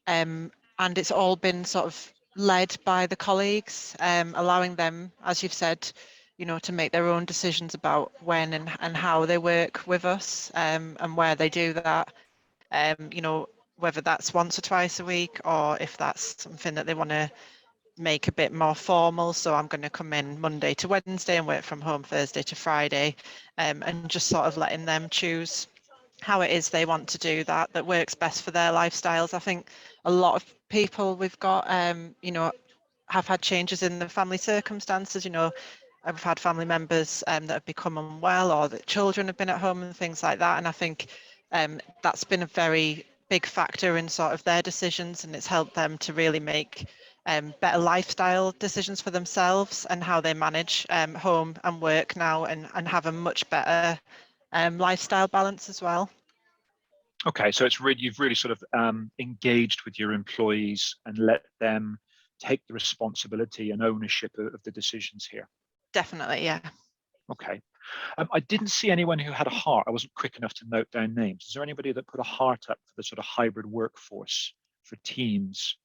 F: and it's all been sort of led by the colleagues, allowing them, as you've said, you know, to make their own decisions about when and how they work with us, and where they do that, you know, whether that's once or twice a week, or if that's something that they want to make a bit more formal. So I'm going to come in Monday to Wednesday and work from home Thursday to Friday, and just sort of letting them choose how it is they want to do that works best for their lifestyles. I think a lot of people we've got, you know, have had changes in the family circumstances. You know, I've had family members that have become unwell, or that children have been at home and things like that. And I think that's been a very big factor in sort of their decisions, and it's helped them to really make better lifestyle decisions for themselves and how they manage home and work now, and have a much better lifestyle balance as well.
M: Okay, so it's really, you've really sort of engaged with your employees and let them take the responsibility and ownership of the decisions here.
F: Definitely, yeah.
M: Okay. I didn't see anyone who had a heart. I wasn't quick enough to note down names. Is there anybody that put a heart up for the sort of hybrid workforce for teams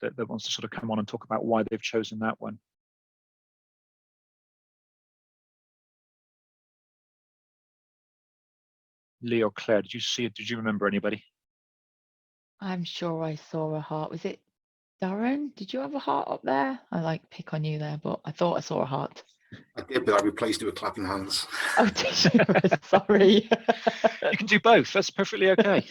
M: that wants to sort of come on and talk about why they've chosen that one? Lee or Claire, did you see it? Did you remember anybody?
L: I'm sure I saw a heart. Was it Darren? Did you have a heart up there? I like pick on you there, but I thought I saw a heart.
B: I did, but I replaced it with clapping hands.
L: Oh, did you? Sorry.
M: You can do both. That's perfectly okay.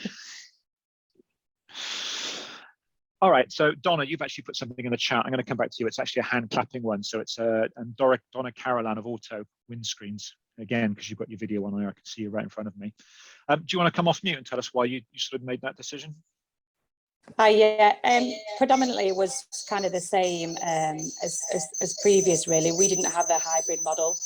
M: All right, so Donna, you've actually put something in the chat. I'm going to come back to you. It's actually a hand clapping one. So it's and Donna Carolan of Auto Windscreens, again, because you've got your video on there. I can see you right in front of me. Do you want to come off mute and tell us why you sort of made that decision?
N: Yeah, predominantly it was kind of the same as previous, really. We didn't have a hybrid model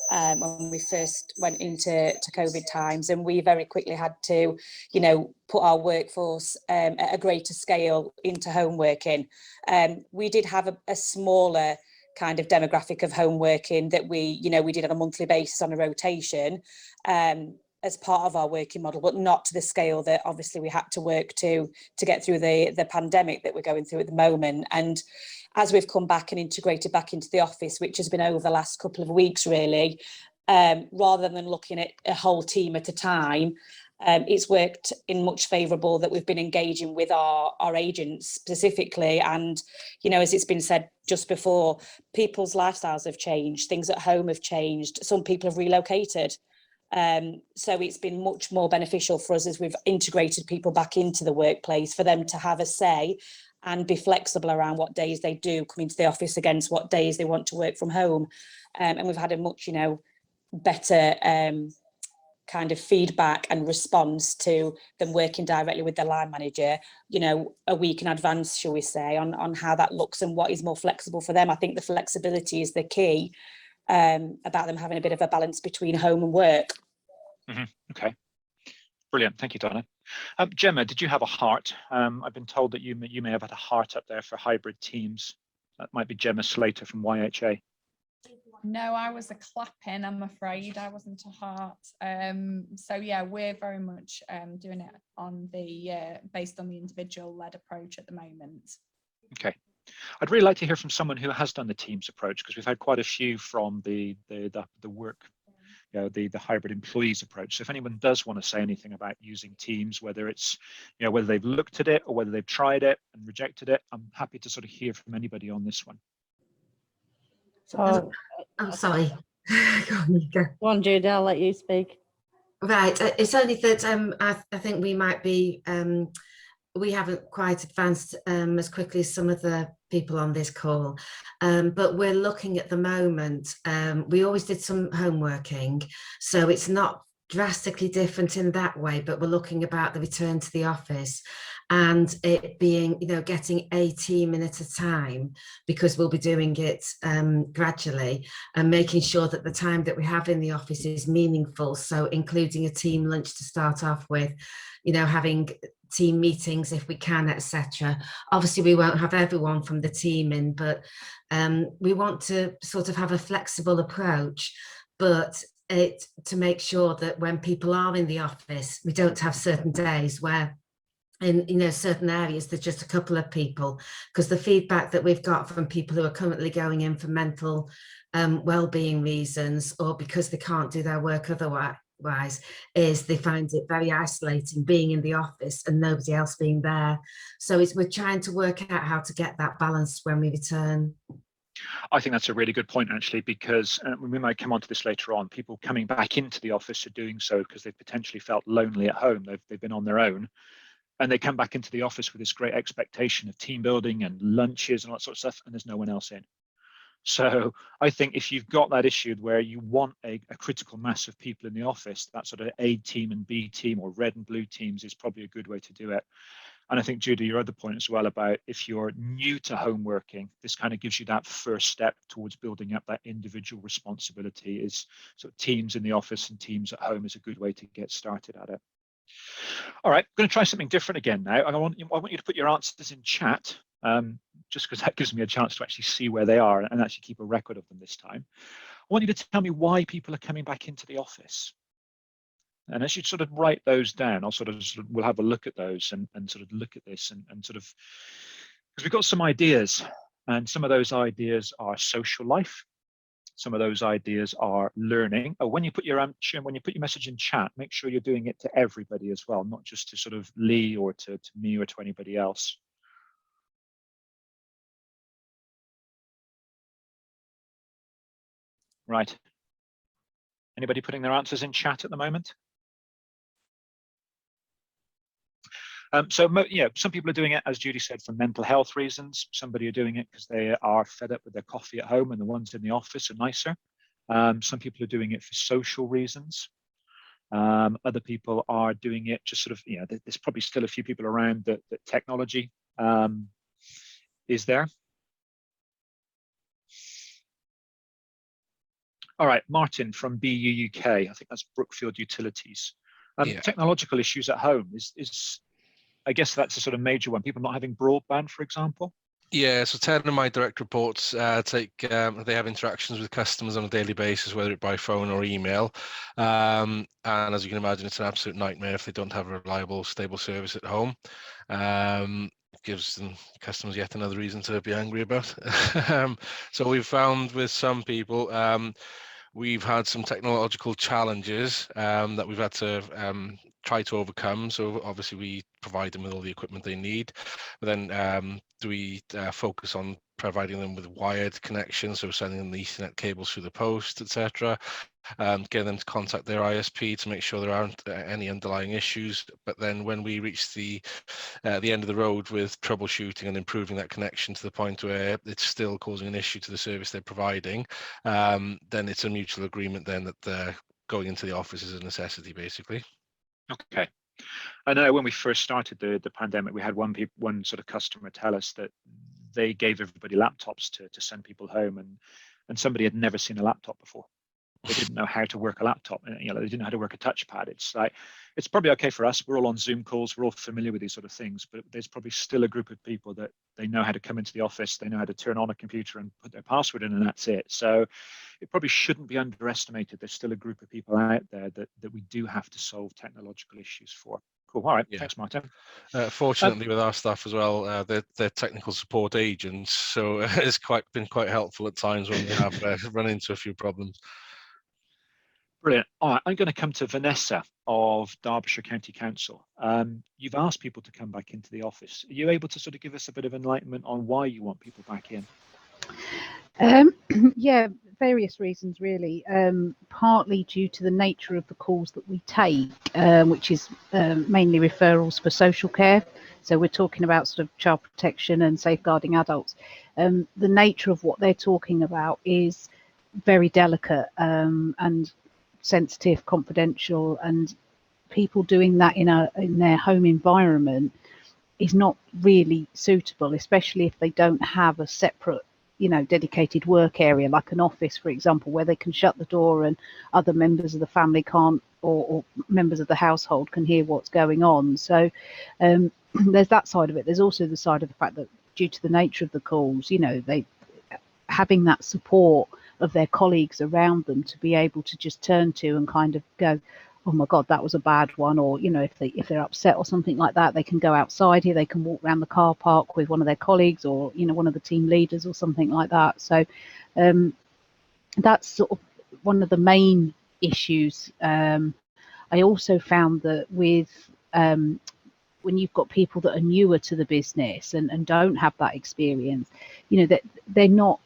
N: when we first went into COVID times, and we very quickly had to, you know, put our workforce at a greater scale into home working. We did have a smaller kind of demographic of home working that we did on a monthly basis on a rotation. As part of our working model, but not to the scale that obviously we had to work to get through the pandemic that we're going through at the moment. And as we've come back and integrated back into the office, which has been over the last couple of weeks really, rather than looking at a whole team at a time, it's worked in much favourable that we've been engaging with our agents specifically. And, you know, as it's been said just before, people's lifestyles have changed, things at home have changed, some people have relocated. So it's been much more beneficial for us as we've integrated people back into the workplace for them to have a say and be flexible around what days they do come into the office against what days they want to work from home. And we've had a much, you know, better kind of feedback and response to them working directly with the line manager, you know, a week in advance, shall we say, on how that looks and what is more flexible for them. I think the flexibility is the key. About them having a bit of a balance between home and work.
M: Okay, brilliant. Thank you, Donna. Gemma, did you have a heart? I've been told that you may have had a heart up there for hybrid teams. That might be Gemma Slater from YHA.
J: No, I was a clapping, I'm afraid. I wasn't a heart. So yeah, we're very much doing it on the based on the individual led approach at the moment. Okay.
M: I'd really like to hear from someone who has done the Teams approach, because we've had quite a few from the work, you know, the hybrid employees approach. So if anyone does want to say anything about using Teams, whether it's, you know, whether they've looked at it or whether they've tried it and rejected it, I'm happy to sort of hear from anybody on this one.
O: I'm sorry. Go on, you go.
P: Go on, Judy, I'll let you speak.
O: Right, it's only that I think we might be we haven't quite advanced as quickly as some of the people on this call, but we're looking at the moment. We always did some homeworking, so it's not drastically different in that way, but we're looking about the return to the office and it being, you know, getting a team in at a time, because we'll be doing it gradually, and making sure that the time that we have in the office is meaningful. So including a team lunch to start off with, you know, having team meetings if we can, etc. Obviously we won't have everyone from the team in, but we want to sort of have a flexible approach, but to make sure that when people are in the office, we don't have certain days where in, you know, certain areas there's just a couple of people, because the feedback that we've got from people who are currently going in for mental well-being reasons, or because they can't do their work otherwise, is they find it very isolating being in the office and nobody else being there. So we're trying to work out how to get that balance when we return.
M: I think that's a really good point, actually, because we might come on to this later on. People coming back into the office are doing so because they've potentially felt lonely at home. They've been on their own, and they come back into the office with this great expectation of team building and lunches and all that sort of stuff, and there's no one else in. So I think if you've got that issue where you want a critical mass of people in the office, that sort of A team and B team or red and blue teams is probably a good way to do it. And I think, Judy, your other point as well about if you're new to home working, this kind of gives you that first step towards building up that individual responsibility. Is sort of teams in the office and teams at home is a good way to get started at it. All right, I'm going to try something different again now. I want you to put your answers in chat, just because that gives me a chance to actually see where they are and actually keep a record of them this time. I want you to tell me why people are coming back into the office. And as you sort of write those down, we'll have a look at those and sort of look at this and sort of, because we've got some ideas, and some of those ideas are social life, some of those ideas are learning. Oh, when you put your message in chat, make sure you're doing it to everybody as well, not just to sort of Lee or to me or to anybody else. Right. Anybody putting their answers in chat at the moment? So some people are doing it, as Judy said, for mental health reasons. Somebody are doing it because they are fed up with their coffee at home and the ones in the office are nicer. Some people are doing it for social reasons. Other people are doing it just sort of, there's probably still a few people around that technology is there. All right, Martin from BU UK, I think that's Brookfield Utilities. Technological issues at home is, I guess that's a sort of major one. People not having broadband, for example.
E: Yeah, so 10 of my direct reports they have interactions with customers on a daily basis, whether it by phone or email. And as you can imagine, it's an absolute nightmare if they don't have a reliable, stable service at home. Gives them customers yet another reason to be angry about. So we've found with some people, we've had some technological challenges that we've had to try to overcome. So obviously we provide them with all the equipment they need, but then we focus on providing them with wired connections, so sending them the Ethernet cables through the post, etc. Getting them to contact their ISP to make sure there aren't any underlying issues. But then when we reach the end of the road with troubleshooting and improving that connection to the point where it's still causing an issue to the service they're providing, then it's a mutual agreement then that going into the office is a necessity, basically.
M: Okay. I know when we first started the pandemic, we had one sort of customer tell us that they gave everybody laptops to send people home, and somebody had never seen a laptop before. They didn't know how to work a laptop. They didn't know how to work a touchpad. It's like, it's probably okay for us. We're all on Zoom calls. We're all familiar with these sort of things, but there's probably still a group of people that they know how to come into the office. They know how to turn on a computer and put their password in, and that's it. So it probably shouldn't be underestimated. There's still a group of people out there that we do have to solve technological issues for. Cool. All right. Yeah. Thanks, Martin.
E: Fortunately, with our staff as well, they're technical support agents, so it's been quite helpful at times when we have run into a few problems.
M: Brilliant. All right, I'm going to come to Vanessa of Derbyshire County Council. You've asked people to come back into the office. Are you able to sort of give us a bit of enlightenment on why you want people back in?
C: Yeah, various reasons really. Partly due to the nature of the calls that we take, which is mainly referrals for social care. So we're talking about sort of child protection and safeguarding adults. The nature of what they're talking about is very delicate and sensitive, confidential, and people doing that in their home environment is not really suitable, especially if they don't have a separate, dedicated work area like an office, for example, where they can shut the door and other members of the family can't, or members of the household can hear what's going on. So there's that side of it. There's also the side of the fact that due to the nature of the calls, they having that support of their colleagues around them to be able to just turn to and kind of go, oh my God, that was a bad one. Or, if they're upset or something like that, they can go outside here, they can walk around the car park with one of their colleagues or, one of the team leaders or something like that. So that's sort of one of the main issues. I also found that with when you've got people that are newer to the business and don't have that experience, that they're not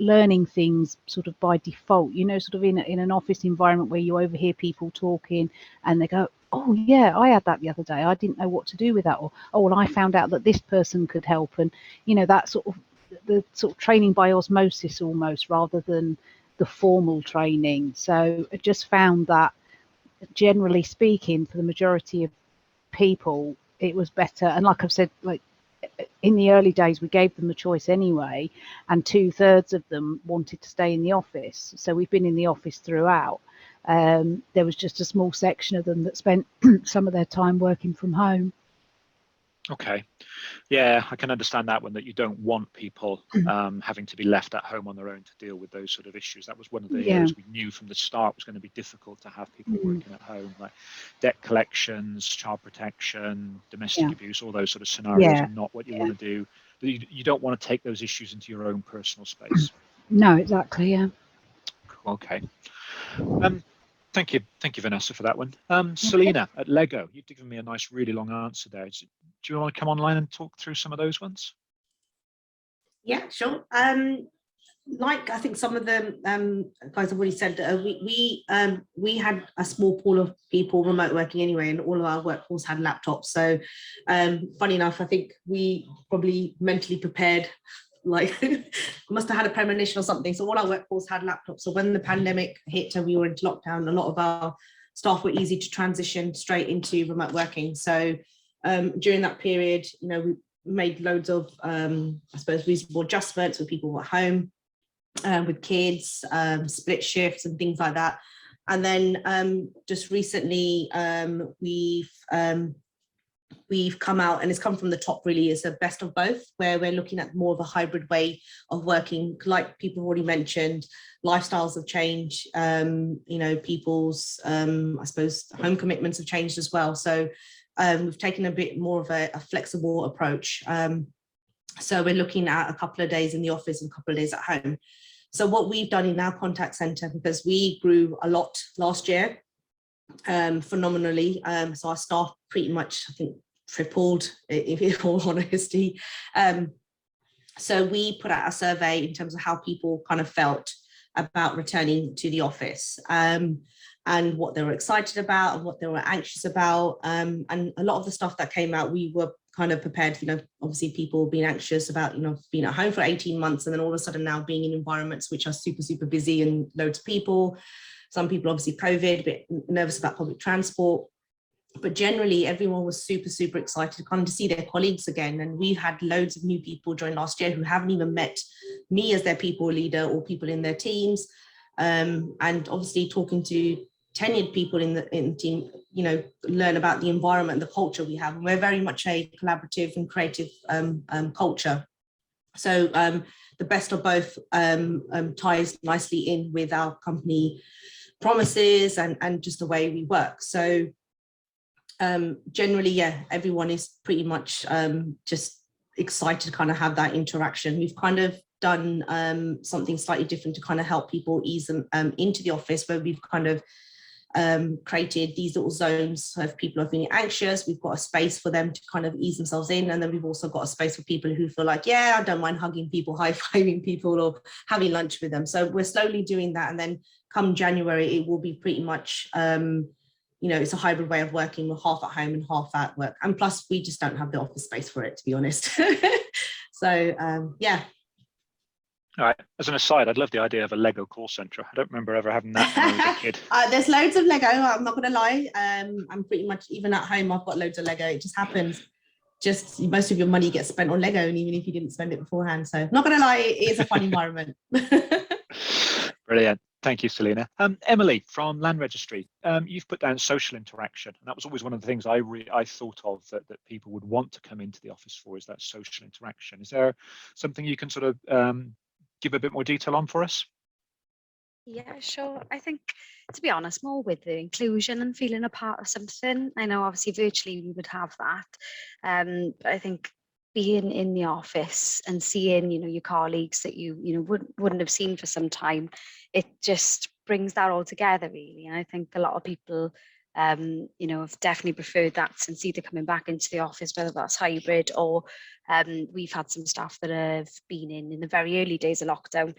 C: learning things sort of by default, sort of in an office environment where you overhear people talking and they go, oh yeah, I had that the other day, I didn't know what to do with that, or oh well, I found out that this person could help, and that sort of the sort of training by osmosis almost, rather than the formal training. So I just found that generally speaking, for the majority of people, it was better. And like I've said, like in the early days, we gave them the choice anyway, and 2/3 of them wanted to stay in the office. So we've been in the office throughout. There was just a small section of them that spent some of their time working from home.
M: Okay. Yeah, I can understand that one, that you don't want people having to be left at home on their own to deal with those sort of issues. That was one of the areas we knew from the start was going to be difficult to have people working at home, like debt collections, child protection, domestic abuse, all those sort of scenarios are not what you want to do. You don't want to take those issues into your own personal space.
C: No, exactly. Yeah.
M: Okay. Thank you, Vanessa, for that one. Selena at Lego, you've given me a nice, really long answer there. Do you want to come online and talk through some of those ones?
I: Yeah, sure. Like I think some of the guys have already said, we had a small pool of people remote working anyway, and all of our workforce had laptops. So, funny enough, I think we probably mentally prepared, like must have had a premonition or something. So all our workforce had laptops. So when the pandemic hit and we were into lockdown, a lot of our staff were easy to transition straight into remote working. So during that period, you know, we made loads of, I suppose, reasonable adjustments with people at home. With kids, split shifts and things like that. And then just recently we've come out, and it's come from the top really, is a best of both, where we're looking at more of a hybrid way of working. Like people already mentioned, lifestyles have changed, you know, people's, I suppose, home commitments have changed as well. So we've taken a bit more of a flexible approach. So we're looking at a couple of days in the office and a couple of days at home. So what we've done in our contact center, because we grew a lot last year, phenomenally. So our staff pretty much, I think, tripled, if in all honesty. So we put out a survey in terms of how people kind of felt about returning to the office, and what they were excited about and what they were anxious about. And a lot of the stuff that came out, we were kind of prepared, you know, obviously people being anxious about, you know, being at home for 18 months and then all of a sudden now being in environments which are super, super busy and loads of people. Some people obviously COVID, a bit nervous about public transport. But generally everyone was super, super excited to come to see their colleagues again. And we've had loads of new people join last year who haven't even met me as their people leader or people in their teams. And obviously talking to tenured people in the team, you know, learn about the environment, the culture we have. And we're very much a collaborative and creative culture. So the best of both ties nicely in with our company promises and just the way we work. So generally, yeah, everyone is pretty much just excited to kind of have that interaction. We've kind of done something slightly different to kind of help people ease them into the office, where we've kind of created these little zones. So if people are feeling anxious, we've got a space for them to kind of ease themselves in. And then we've also got a space for people who feel like, yeah, I don't mind hugging people, high-fiving people or having lunch with them. So we're slowly doing that. And then come January, it will be pretty much, you know, it's a hybrid way of working. We're half at home and half at work. And plus we just don't have the office space for it, to be honest. So yeah.
M: All right. As an aside, I'd love the idea of a Lego call center. I don't remember ever having that when I was a kid.
I: There's loads of Lego. I'm not going to lie. I'm pretty much, even at home, I've got loads of Lego. It just happens. Just most of your money gets spent on Lego, and even if you didn't spend it beforehand. So not going to lie, it is a fun environment.
M: Brilliant. Thank you, Selena. Emily from Land Registry, you've put down social interaction, and that was always one of the things I thought of that people would want to come into the office for, is that social interaction. Is there something you can sort of give a bit more detail on for us?
P: Yeah, sure. I think, to be honest, more with the inclusion and feeling a part of something. I know obviously virtually we would have that, but I think being in the office and seeing, you know, your colleagues that you wouldn't have seen for some time, it just brings that all together really. And I think a lot of people you know, have definitely preferred that since either coming back into the office, whether that's hybrid or we've had some staff that have been in the very early days of lockdown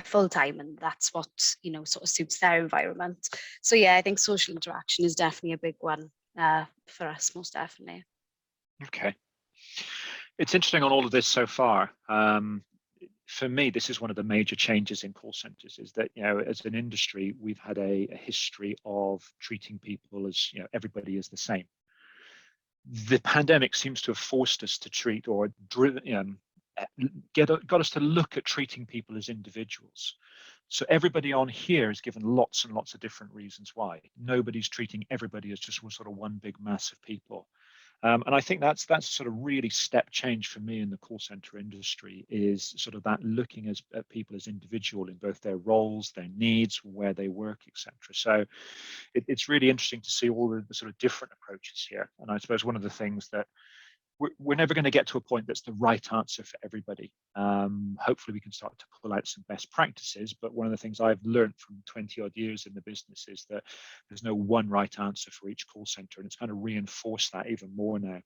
P: full time, and that's what, you know, sort of suits their environment. So yeah, I think social interaction is definitely a big one for us, most definitely.
M: Okay. It's interesting on all of this so far. For me, this is one of the major changes in call centers, is that, you know, as an industry, we've had a history of treating people as, you know, everybody is the same. The pandemic seems to have forced us to treat, or got us to look at treating people as individuals. So everybody on here is given lots and lots of different reasons why. Nobody's treating everybody as just sort of one big mass of people. And I think that's sort of really step change for me in the call center industry, is sort of that looking at people as individual in both their roles, their needs, where they work, etc. So it's really interesting to see all the sort of different approaches here. And I suppose one of the things that we're never going to get to a point that's the right answer for everybody. Hopefully we can start to pull out some best practices, but one of the things I've learned from 20 odd years in the business is that there's no one right answer for each call center, and it's kind of reinforced that even more now.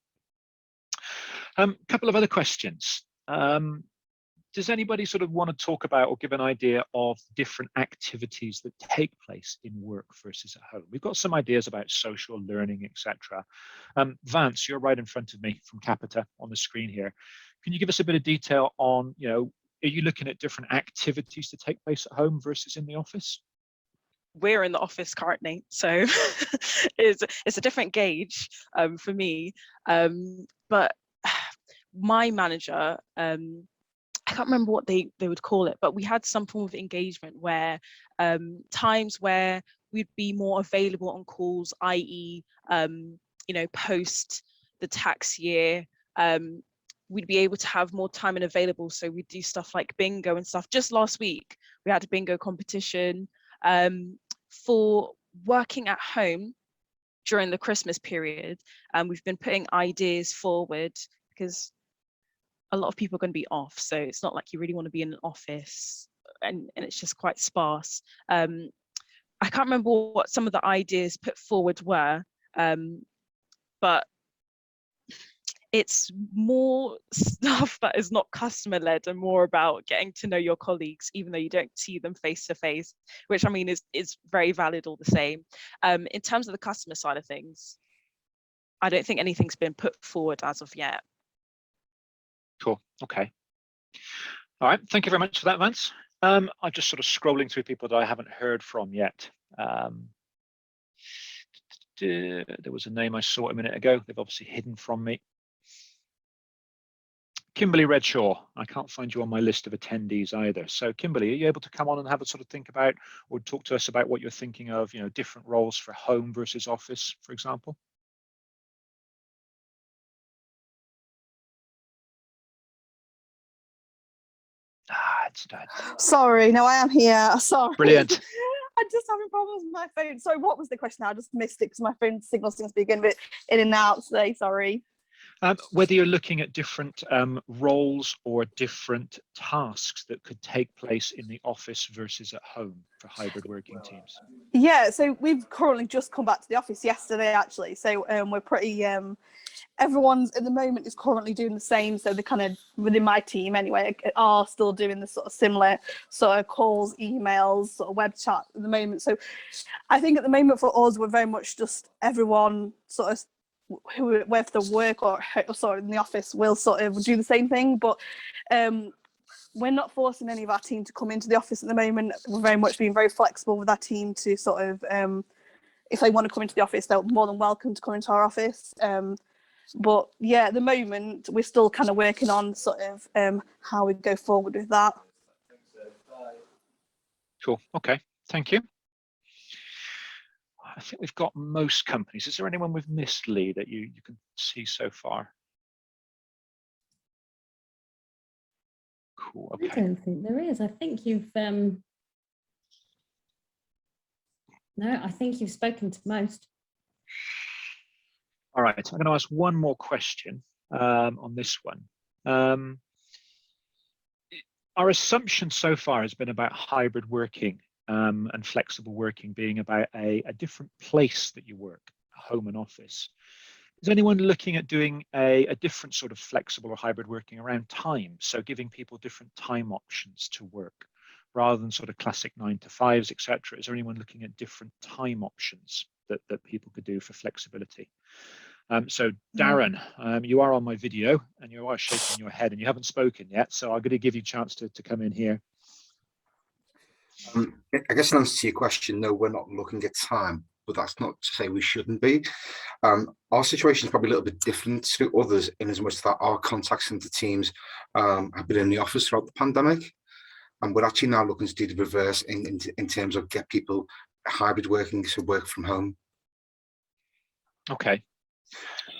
M: A couple of other questions. Does anybody sort of want to talk about or give an idea of different activities that take place in work versus at home? We've got some ideas about social learning, etc. Vance, you're right in front of me from Capita on the screen here. Can you give us a bit of detail on, you know, are you looking at different activities to take place at home versus in the office?
Q: We're in the office currently, so it's a different gauge for me. But my manager, I can't remember what they would call it, but we had some form of engagement where times where we'd be more available on calls, i.e., you know, post the tax year, we'd be able to have more time and available. So we'd do stuff like bingo and stuff. Just last week, we had a bingo competition. For working at home during the Christmas period, we've been putting ideas forward because a lot of people are going to be off, so it's not like you really want to be in an office, and it's just quite sparse. I can't remember what some of the ideas put forward were, but it's more stuff that is not customer led and more about getting to know your colleagues, even though you don't see them face to face, which I mean is very valid all the same. In terms of the customer side of things, I don't think anything's been put forward as of yet.
M: Cool. Okay. All right. Thank you very much for that, Vance. I'm just sort of scrolling through people that I haven't heard from yet. There was a name I saw a minute ago. They've obviously hidden from me. Kimberly Redshaw. I can't find you on my list of attendees either. So Kimberly, are you able to come on and have a sort of think about or talk to us about what you're thinking of, you know, different roles for home versus office, for example? It's done.
R: Sorry, no, I am here. Sorry.
M: Brilliant.
R: I'm just having problems with my phone. Sorry, what was the question? I just missed it because my phone signal seems to be getting a bit in and out today. Sorry.
M: Whether you're looking at different roles or different tasks that could take place in the office versus at home for hybrid working teams.
R: Yeah, so we've currently just come back to the office yesterday, actually. So we're pretty, everyone's at the moment is currently doing the same. So they kind of, within my team anyway, are still doing the sort of similar sort of calls, emails, sort of web chat at the moment. So I think at the moment for us, we're very much just everyone sort of, whether the work or sorry in the office will sort of do the same thing, but we're not forcing any of our team to come into the office at the moment. We're very much being very flexible with our team to sort of if they want to come into the office, they're more than welcome to come into our office. But yeah, at the moment we're still kind of working on sort of how we go forward with that.
M: Cool. Okay, thank you. I think we've got most companies. Is there anyone we've missed, Lee, that you can see so far? Cool. Okay.
A: I don't think there is. I think you've no, I think you've spoken to most.
M: All right, I'm going to ask one more question on this one. Our assumption so far has been about hybrid working and flexible working being about a different place that you work, home and office. Is anyone looking at doing a different sort of flexible or hybrid working around time? So giving people different time options to work rather than sort of classic 9 to 5s, etc. Is there anyone looking at different time options that people could do for flexibility? So Darren, you are on my video and you are shaking your head and you haven't spoken yet. So I'm going to give you a chance to come in here.
B: I guess in answer to your question, no, we're not looking at time, but that's not to say we shouldn't be. Our situation is probably a little bit different to others in as much that our contact center teams have been in the office throughout the pandemic. And we're actually now looking to do the reverse in terms of get people hybrid working, so work from home.
M: Okay.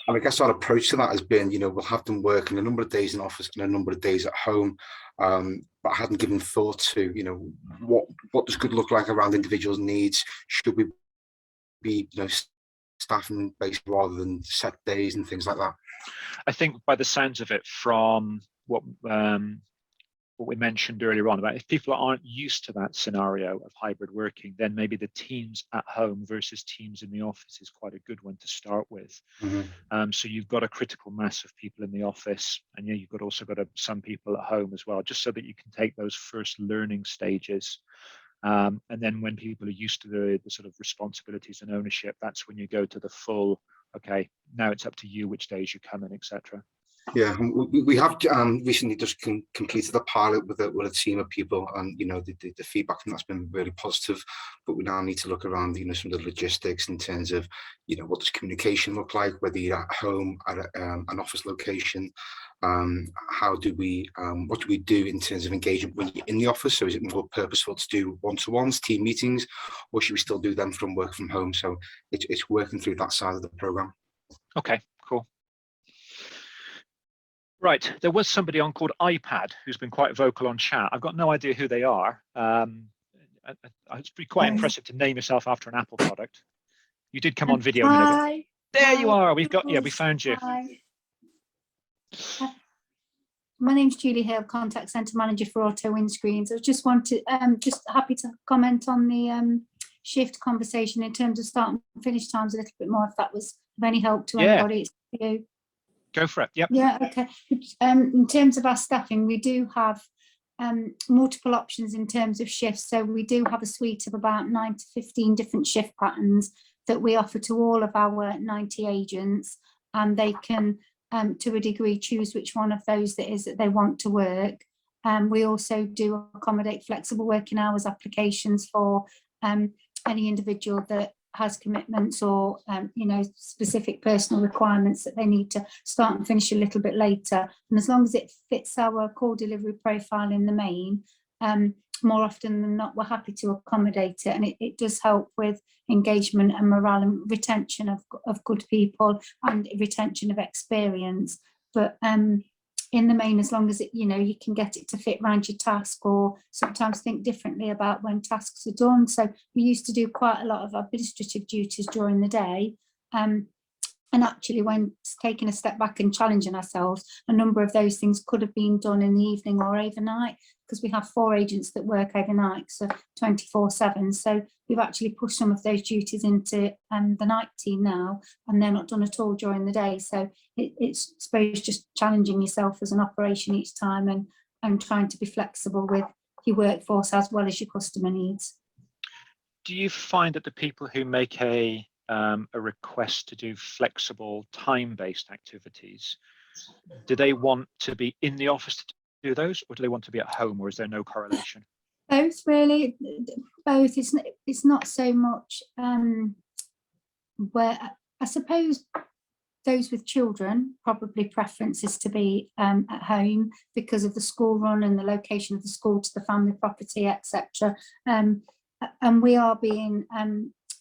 B: And I guess our approach to that has been, you know, we'll have them working a number of days in office and a number of days at home. But I hadn't given thought to, you know, what does good look like around individuals' needs? Should we be, you know, staffing based rather than set days and things like that?
M: I think by the sounds of it, from what we mentioned earlier on about if people aren't used to that scenario of hybrid working, then maybe the teams at home versus teams in the office is quite a good one to start with. So you've got a critical mass of people in the office, and yeah, you've got also got some people at home as well, just so that you can take those first learning stages. And then when people are used to the sort of responsibilities and ownership, that's when you go to the full, okay, now it's up to you which days you come in, etc.
B: Yeah, we have recently just completed a pilot with a team of people, and you know the feedback from that's been really positive. But we now need to look around, you know, some of the logistics in terms of, you know, what does communication look like, whether you're at home, at an office location. How do we, what do we do in terms of engagement when you're in the office? So is it more purposeful to do one-to-ones, team meetings, or should we still do them from work from home? So it's working through that side of the program.
M: Okay, cool. Right, there was somebody on called iPad who's been quite vocal on chat. I've got no idea who they are. It's pretty quite impressive to name yourself after an Apple product. You did come on video a minute ago. There you are. We've got, yeah, we found you.
S: Hi. My name's Julie Hill, Contact Centre Manager for Auto Windscreens. I just wanted, just happy to comment on the shift conversation in terms of start and finish times a little bit more, if that was of any help to anybody. It's for you.
M: Go for it. Yep.
S: Yeah, okay. In terms of our staffing, we do have multiple options in terms of shifts. So we do have a suite of about 9 to 15 different shift patterns that we offer to all of our 90 agents, and they can, to a degree, choose which one of those that is that they want to work. We also do accommodate flexible working hours applications for any individual that has commitments or you know, specific personal requirements that they need to start and finish a little bit later. And as long as it fits our core delivery profile in the main, more often than not, we're happy to accommodate it. And it does help with engagement and morale and retention of good people and retention of experience. But in the main, as long as it, you know, you can get it to fit around your task, or sometimes think differently about when tasks are done. So we used to do quite a lot of administrative duties during the day. And actually, when taking a step back and challenging ourselves, a number of those things could have been done in the evening or overnight, because we have 4 agents that work overnight, so 24/7. So we've actually pushed some of those duties into the night team now, and they're not done at all during the day. So it's, I suppose, just challenging yourself as an operation each time, and trying to be flexible with your workforce as well as your customer needs.
M: Do you find that the people who make a request to do flexible time-based activities, do they want to be in the office to do those, or do they want to be at home, or is there no correlation?
S: Both, really. Both. It's not so much where, I suppose, those with children, probably preference is to be at home because of the school run and the location of the school to the family property, etc. And we are being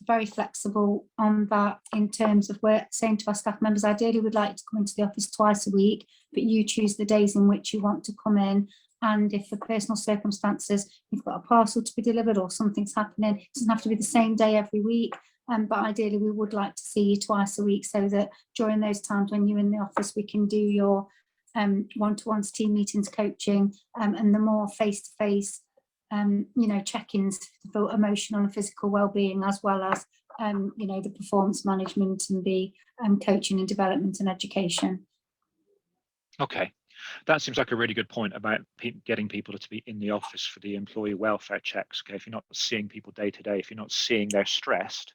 S: very flexible on that, in terms of we're saying to our staff members, ideally we'd like to come into the office twice a week, but you choose the days in which you want to come in. And if for personal circumstances you've got a parcel to be delivered or something's happening, it doesn't have to be the same day every week. But ideally we would like to see you twice a week, so that during those times when you're in the office, we can do your one-to-ones, team meetings, coaching, and the more face-to-face you know, check-ins for emotional and physical well-being, as well as you know, the performance management and the coaching and development and education.
M: Okay, that seems like a really good point about getting people to be in the office for the employee welfare checks. Okay, if you're not seeing people day to day, if you're not seeing they're stressed,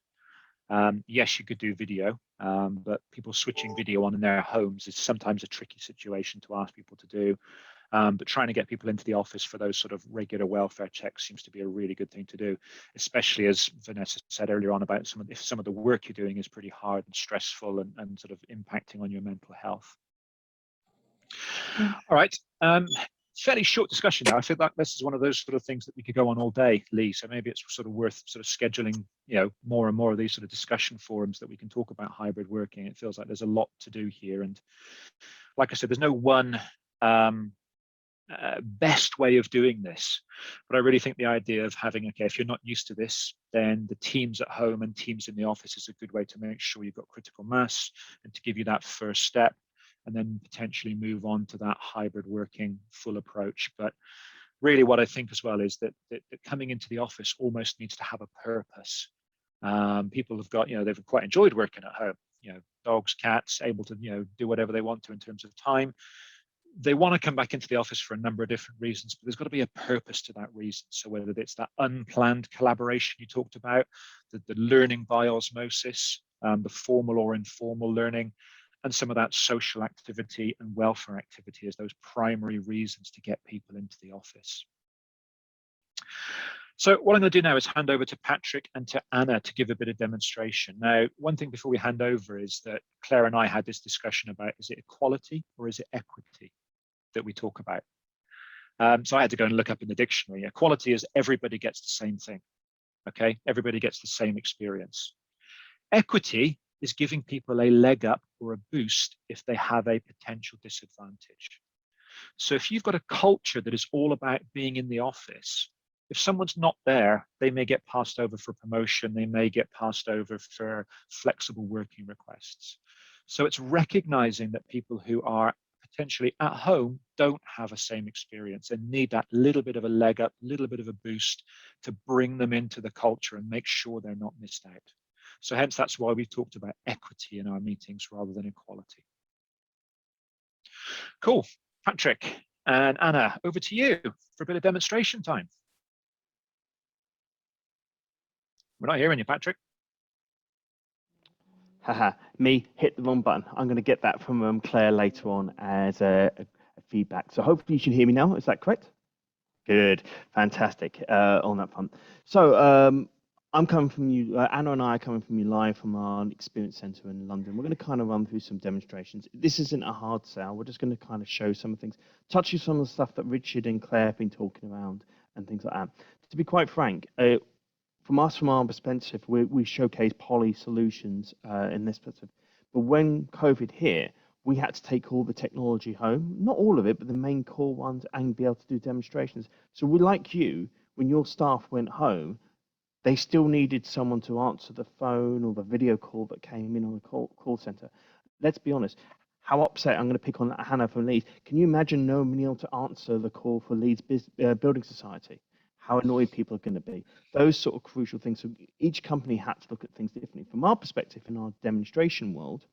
M: yes, you could do video, but people switching video on in their homes is sometimes a tricky situation to ask people to do. But trying to get people into the office for those sort of regular welfare checks seems to be a really good thing to do, especially as Vanessa said earlier on about if some of the work you're doing is pretty hard and stressful and sort of impacting on your mental health. All right, fairly short discussion now. I feel like this is one of those sort of things that we could go on all day, Lee. So maybe it's sort of worth sort of scheduling, you know, more and more of these sort of discussion forums that we can talk about hybrid working. It feels like there's a lot to do here, and like I said, there's no one best way of doing this. But I really think the idea of having, okay, if you're not used to this, then the teams at home and teams in the office is a good way to make sure you've got critical mass and to give you that first step, and then potentially move on to that hybrid working full approach. But really what I think as well is that coming into the office almost needs to have a purpose. People have got, they've quite enjoyed working at home, dogs, cats, able to, do whatever they want to in terms of time. They want to come back into the office for a number of different reasons, but there's got to be a purpose to that reason. So whether it's that unplanned collaboration you talked about, the learning by osmosis, the formal or informal learning, and some of that social activity and welfare activity as those primary reasons to get people into the office. So what I'm going to do now is hand over to Patrick and to Anna to give a bit of demonstration. Now, one thing before we hand over is that Claire and I had this discussion about, is it equality or is it equity that we talk about? So I had to go and look up in the dictionary. Equality is everybody gets the same thing, okay? Everybody gets the same experience. Equity is giving people a leg up or a boost if they have a potential disadvantage. So if you've got a culture that is all about being in the office, if someone's not there, they may get passed over for promotion, they may get passed over for flexible working requests. So it's recognizing that people who are potentially at home don't have a same experience and need that little bit of a leg up, little bit of a boost to bring them into the culture and make sure they're not missed out. So hence that's why we've talked about equity in our meetings rather than equality. Cool. Patrick and Anna, over to you for a bit of demonstration time. We're not hearing you, Patrick.
T: Haha, me hit the wrong button. I'm going to get that from Claire later on as a feedback. So hopefully you should hear me now. Is that correct? Good, fantastic on that front. So I'm coming from you, Anna and I are coming from you live from our Experience Centre in London. We're going to kind of run through some demonstrations. This isn't a hard sell. We're just going to kind of show some of things, touch on some of the stuff that Richard and Claire have been talking around and things like that. To be quite frank, from our perspective, we showcase Poly solutions in this perspective. But when COVID hit, we had to take all the technology home, not all of it, but the main core ones, and be able to do demonstrations. So we, like you, when your staff went home, they still needed someone to answer the phone or the video call that came in on the call center. Let's be honest, how upset, I'm going to pick on Hannah from Leeds. Can you imagine no one being able to answer the call for Leeds Building Society? How annoyed people are going to be. Those sort of crucial things. So each company had to look at things differently. From our perspective, in our demonstration world,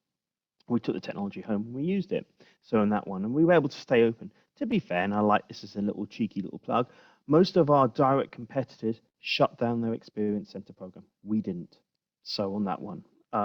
T: we took the technology home and we used it. So in that one, and we were able to stay open. To be fair, and I like this as a little cheeky little plug, most of our direct competitors shut down their Experience Centre program. We didn't. So on that one. But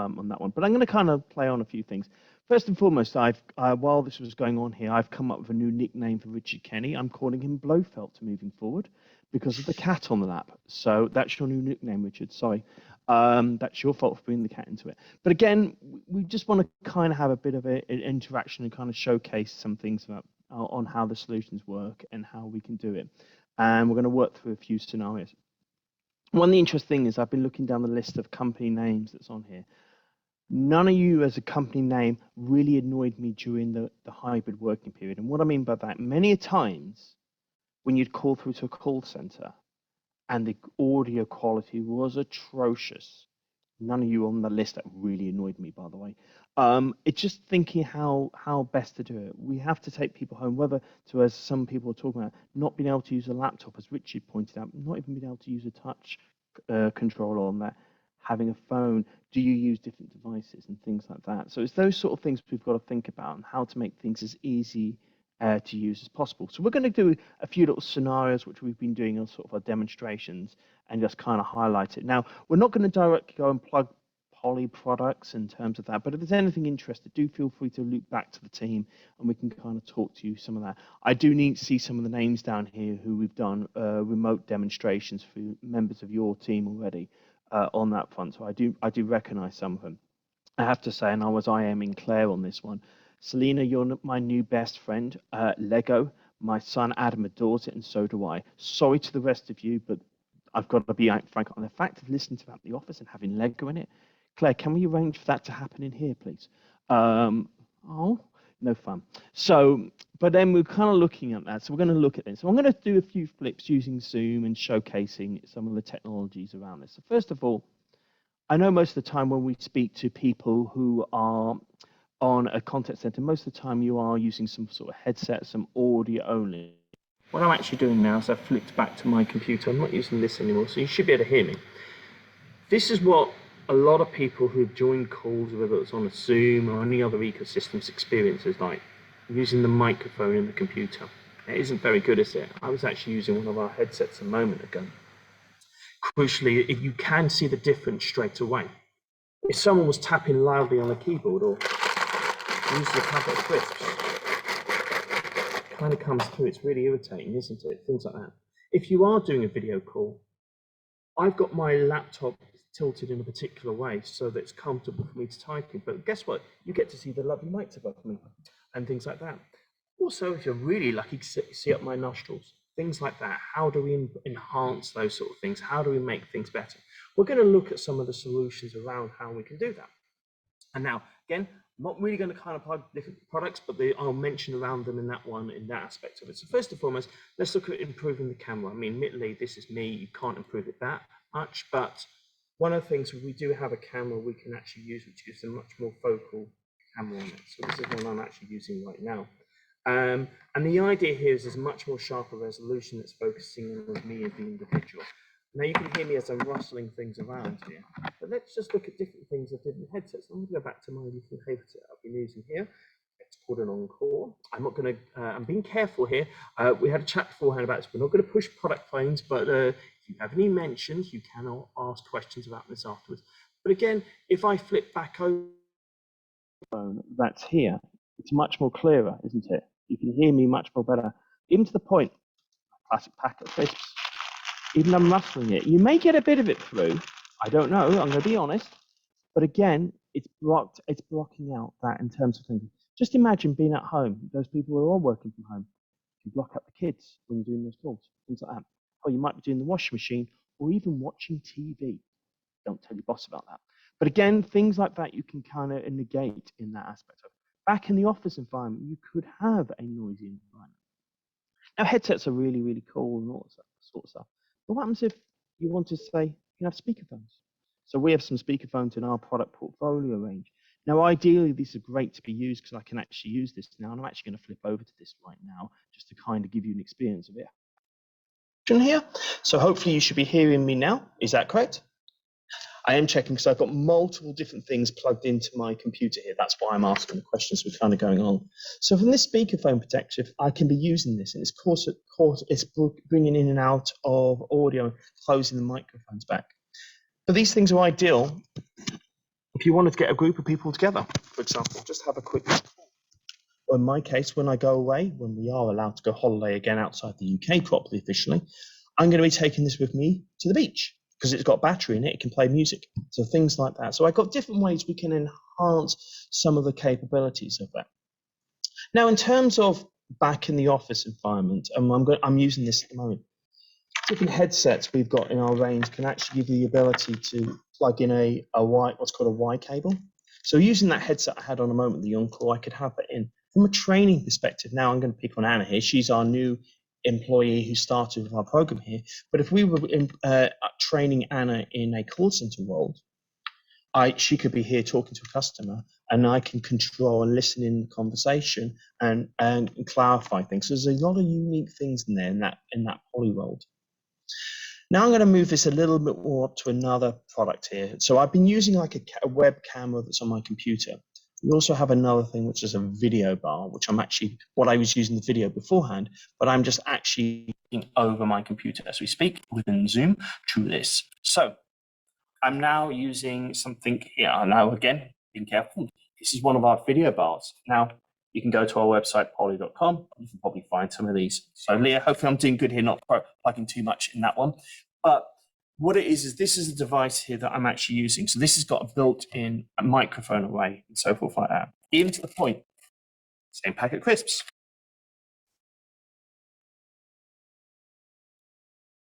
T: I'm going to kind of play on a few things. First and foremost, while this was going on here, I've come up with a new nickname for Richard Kenny. I'm calling him Blofeld moving forward because of the cat on the lap. So that's your new nickname, Richard. Sorry. That's your fault for bringing the cat into it. But again, we just want to kind of have a bit of an interaction and kind of showcase some things about, on how the solutions work and how we can do it. And we're going to work through a few scenarios. One of the interesting things is I've been looking down the list of company names that's on here. None of you as a company name really annoyed me during the hybrid working period. And what I mean by that, many times when you'd call through to a call center and the audio quality was atrocious. None of you on the list that really annoyed me, by the way. It's just thinking how best to do it. We have to take people home, whether to, as some people are talking about, not being able to use a laptop, as Richard pointed out, not even being able to use a touch controller on that, having a phone, do you use different devices and things like that. So it's those sort of things we've got to think about and how to make things as easy to use as possible. So we're going to do a few little scenarios which we've been doing on sort of our demonstrations and just kind of highlight it. Now, we're not going to directly go and plug Poly products in terms of that, but if there's anything interested, do feel free to loop back to the team and we can kind of talk to you some of that. I do need to see some of the names down here who we've done remote demonstrations for members of your team already on that front. So I do recognize some of them. I have to say, and I was IMing Claire on this one, Selena, you're my new best friend. Lego, my son Adam adores it, and so do I. Sorry to the rest of you, but I've got to be frank on the fact of listening to about the office and having Lego in it. Claire, can we arrange for that to happen in here, please? Oh, no fun. So, but then we're kind of looking at that. So we're going to look at this. So I'm going to do a few flips using Zoom and showcasing some of the technologies around this. So first of all, I know most of the time when we speak to people who are on a contact center, most of the time you are using some sort of headset, some audio only. What I'm actually doing now is I've flipped back to my computer. I'm not using this anymore, so you should be able to hear me. This is what a lot of people who've joined calls, whether it's on a Zoom or any other ecosystems experiences, like using the microphone in the computer. It isn't very good, is it? I was actually using one of our headsets a moment ago. Crucially, if you can see the difference straight away. If someone was tapping loudly on a keyboard or using a packet of crisps, it kind of comes through. It's really irritating, isn't it? Things like that. If you are doing a video call, I've got my laptop tilted in a particular way so that it's comfortable for me to type in. But guess what? You get to see the lovely lights above me and things like that. Also, if you're really lucky, see up my nostrils. Things like that. How do we enhance those sort of things? How do we make things better? We're going to look at some of the solutions around how we can do that. And now, again, I'm not really going to kind of plug different products, but I'll mention around them in that one, in that aspect of it. So first and foremost, let's look at improving the camera. I mean, admittedly, this is me. You can't improve it that much, but one of the things, we do have a camera we can actually use, which gives a much more focal camera on it. So this is one I'm actually using right now. And the idea here is there's much more sharper resolution that's focusing on me as the individual. Now you can hear me as I'm rustling things around here. But let's just look at different things I did in headsets. I'm going to go back to my little headset I've been using here. It's called an Encore. I'm not going to, I'm being careful here. We had a chat beforehand about this. We're not going to push product phones, but if you have any mentions, you can ask questions about this afterwards. But again, if I flip back over phone that's here, it's much more clearer, isn't it? You can hear me much more better, even to the point, classic packet of crisps, even I'm rustling it. You may get a bit of it through, I don't know, I'm going to be honest, but again, it's blocking out that in terms of things. Just imagine being at home, those people who are all working from home, you block out the kids when you're doing those calls, things like that. Or you might be doing the washing machine or even watching TV. Don't tell your boss about that. But again, things like that you can kind of negate in that aspect of it. Back in the office environment, you could have a noisy environment. Now, headsets are really, really cool and all that sort of stuff. But what happens if you want to say you can have speakerphones? So we have some speakerphones in our product portfolio range. Now, ideally, these are great to be used because I can actually use this now. And I'm actually going to flip over to this right now just to kind of give you an experience of it. Here. So hopefully you should be hearing me now. Is that correct? I am checking because I've got multiple different things plugged into my computer here. That's why I'm asking the questions we're kind of going on. So from this speakerphone protective, I can be using this, and it's bringing in and out of audio, closing the microphones back. But these things are ideal if you wanted to get a group of people together, for example, just have a quick call. Or in my case, when I go away, when we are allowed to go holiday again outside the UK properly officially, I'm going to be taking this with me to the beach because it's got battery in it, it can play music, so things like that. So I've got different ways we can enhance some of the capabilities of that. Now, in terms of back in the office environment, I'm using this at the moment. Different headsets we've got in our range can actually give you the ability to plug in what's called a Y cable. So using that headset I had on a moment, the Encore, I could have that in. From a training perspective, now I'm going to pick on Anna here. She's our new employee who started with our program here. But if we were training Anna in a call center role, she could be here talking to a customer, and I can control and listen in the conversation and clarify things. So there's a lot of unique things in there in that poly world. Now I'm going to move this a little bit more up to another product here. So I've been using like a web camera that's on my computer. We also have another thing, which is a video bar, which what I was using the video beforehand, but I'm just actually over my computer as we speak within Zoom through this. So I'm now using something here. Now, again, being careful. This is one of our video bars. Now, you can go to our website, poly.com. You can probably find some of these. So, Leah, hopefully I'm doing good here, not plugging too much in that one. But what it is this is a device here that I'm actually using. So this has got a built-in microphone array and so forth like that. Even to the point, same packet of crisps.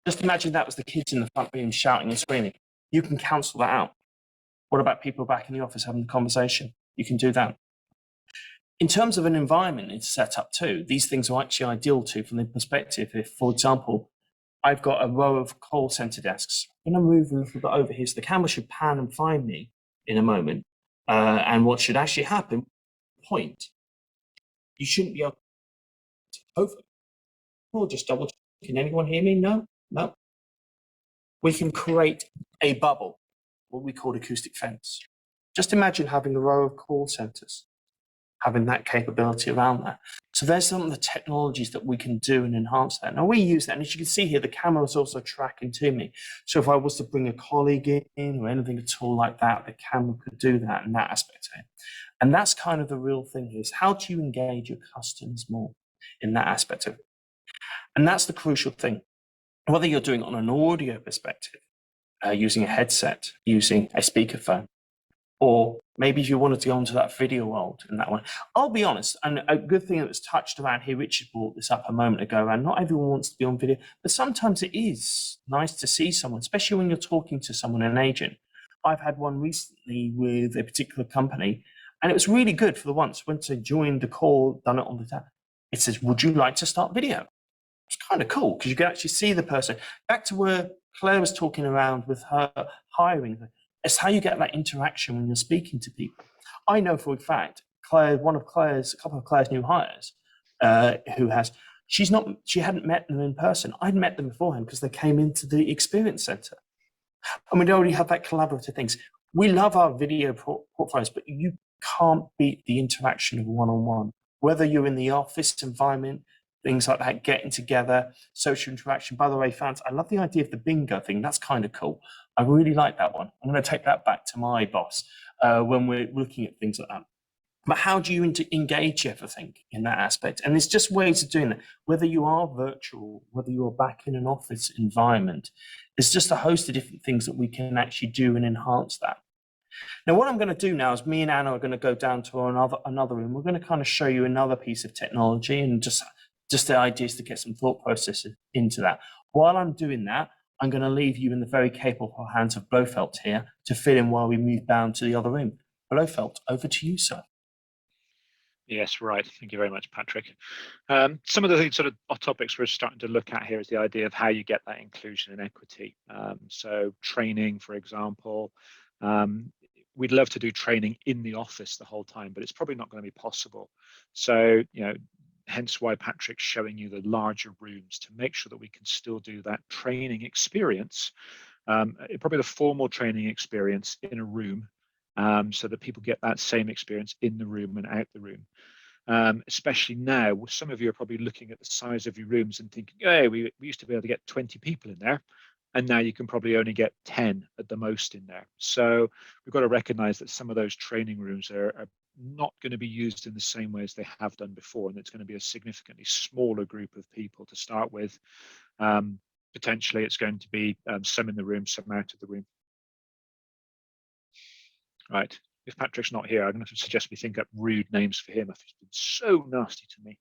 T: Just imagine that was the kids in the front room shouting and screaming. You can cancel that out. What about people back in the office having a conversation? You can do that.
G: In terms of an environment it's set up too, these things are actually ideal too from the perspective if, for example, I've got a row of call center desks. I'm going to move a little bit over here so the camera should pan and find me in a moment. And what should actually happen, point, you shouldn't be able to over. We'll just double check. Can anyone hear me? No? No? We can create a bubble, what we call acoustic fence. Just imagine having a row of call centers, having that capability around that. So there's some of the technologies that we can do and enhance that. Now we use that, and as you can see here, the camera is also tracking to me. So if I was to bring a colleague in or anything at all like that, the camera could do that in that aspect of it. And that's kind of the real thing here, is how do you engage your customers more in that aspect of it? And that's the crucial thing. Whether you're doing it on an audio perspective, using a headset, using a speakerphone, or maybe if you wanted to go into that video world in that one. I'll be honest, and a good thing that was touched around here, Richard brought this up a moment ago, around not everyone wants to be on video, but sometimes it is nice to see someone, especially when you're talking to someone, an agent. I've had one recently with a particular company, and it was really good for the once. Went to join the call, done it on the tab. It says, would you like to start video? It's kind of cool because you can actually see the person. Back to where Claire was talking around with her hiring. It's how you get that interaction when you're speaking to people. I know for a fact, Claire, a couple of Claire's new hires, she hadn't met them in person. I'd met them beforehand because they came into the experience center. And we already have that collaborative things. We love our video portfolios, but you can't beat the interaction of one-on-one. Whether you're in the office environment, things like that, getting together, social interaction. By the way, fans, I love the idea of the bingo thing. That's kind of cool. I really like that one. I'm going to take that back to my boss when we're looking at things like that. But how do you engage everything in that aspect? And there's just ways of doing that. Whether you are virtual, whether you're back in an office environment, there's just a host of different things that we can actually do and enhance that. Now, what I'm going to do now is me and Anna are going to go down to another room. We're going to kind of show you another piece of technology and just the ideas to get some thought processes into that. While I'm doing that, I'm going to leave you in the very capable hands of Blofeld here to fill in while we move down to the other room. Blofeld, over to you, sir.
M: Yes, right. Thank you very much, Patrick. Some of the sort of topics we're starting to look at here is the idea of how you get that inclusion and equity. So training, for example, we'd love to do training in the office the whole time, but it's probably not going to be possible. So, hence why Patrick's showing you the larger rooms to make sure that we can still do that training experience, probably the formal training experience in a room, so that people get that same experience in the room and out the room. Especially now, some of you are probably looking at the size of your rooms and thinking, hey, we used to be able to get 20 people in there, and now you can probably only get 10 at the most in there. So we've got to recognize that some of those training rooms are not going to be used in the same way as they have done before, and it's going to be a significantly smaller group of people to start with. Potentially it's going to be some in the room, some out of the room. Right, if Patrick's not here, I'm going to suggest we think up rude names for him. He's been so nasty to me.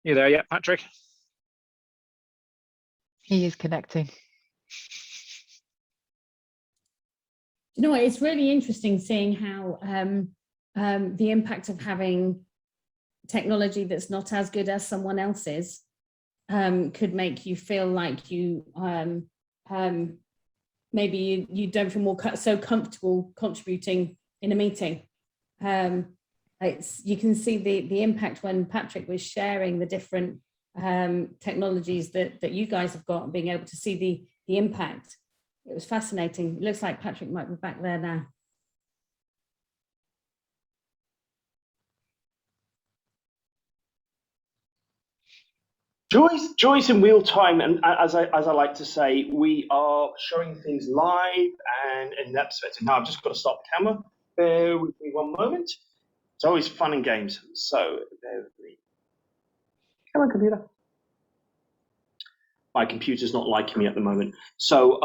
M: You there yet, Patrick?
L: He is connecting.
A: You know what, it's really interesting seeing how the impact of having technology that's not as good as someone else's could make you feel like you maybe you don't feel so comfortable contributing in a meeting. You can see the impact when Patrick was sharing the different technologies that you guys have got and being able to see the impact. It was fascinating. It looks like Patrick might be back there now.
T: Joy's in real time, and as I like to say, we are showing things live and in that perspective. Now I've just got to stop the camera. Bear with me one moment. It's always fun and games. So bear with me. Come on, computer. My computer's not liking me at the moment. So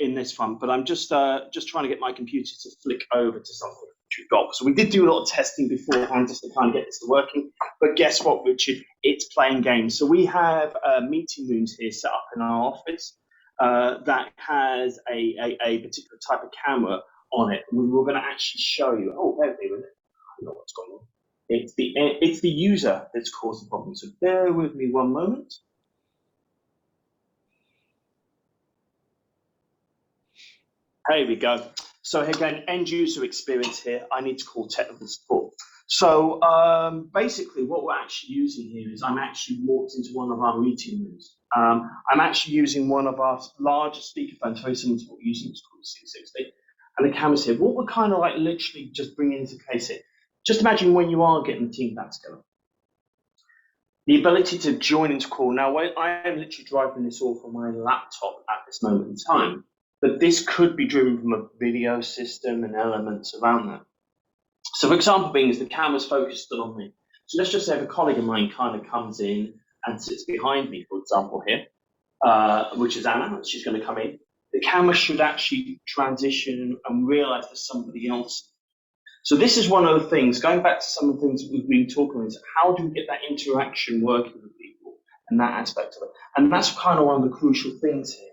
T: in this fun, but I'm just trying to get my computer to flick over to something which we've got. So we did do a lot of testing beforehand just to kind of get this to working. But guess what, Richard? It's playing games. So we have meeting rooms here set up in our office that has a particular type of camera on it. We were going to actually show you. Oh, there we go.
G: exactly know what's going on. It's the user that's caused the problem. So bear with me one moment. Here we go. So again, end user experience here. I need to call technical support. So basically what we're actually using here is I'm actually walked into one of our meeting rooms. I'm actually using one of our largest speakerphones, very similar to what we're using, it's called C60. And the camera's here. What we're kind of like literally just bringing into case here. Just imagine when you are getting the team back together. The ability to join into call. Now, I am literally driving this all from my laptop at this moment in time. But this could be driven from a video system and elements around that. So for example, being as the camera's focused still on me. So let's just say if a colleague of mine kind of comes in and sits behind me, for example, here, which is Anna, she's going to come in. The camera should actually transition and realize there's somebody else. So this is one of the things, going back to some of the things that we've been talking about, how do we get that interaction working with people and that aspect of it? And that's kind of one of the crucial things here.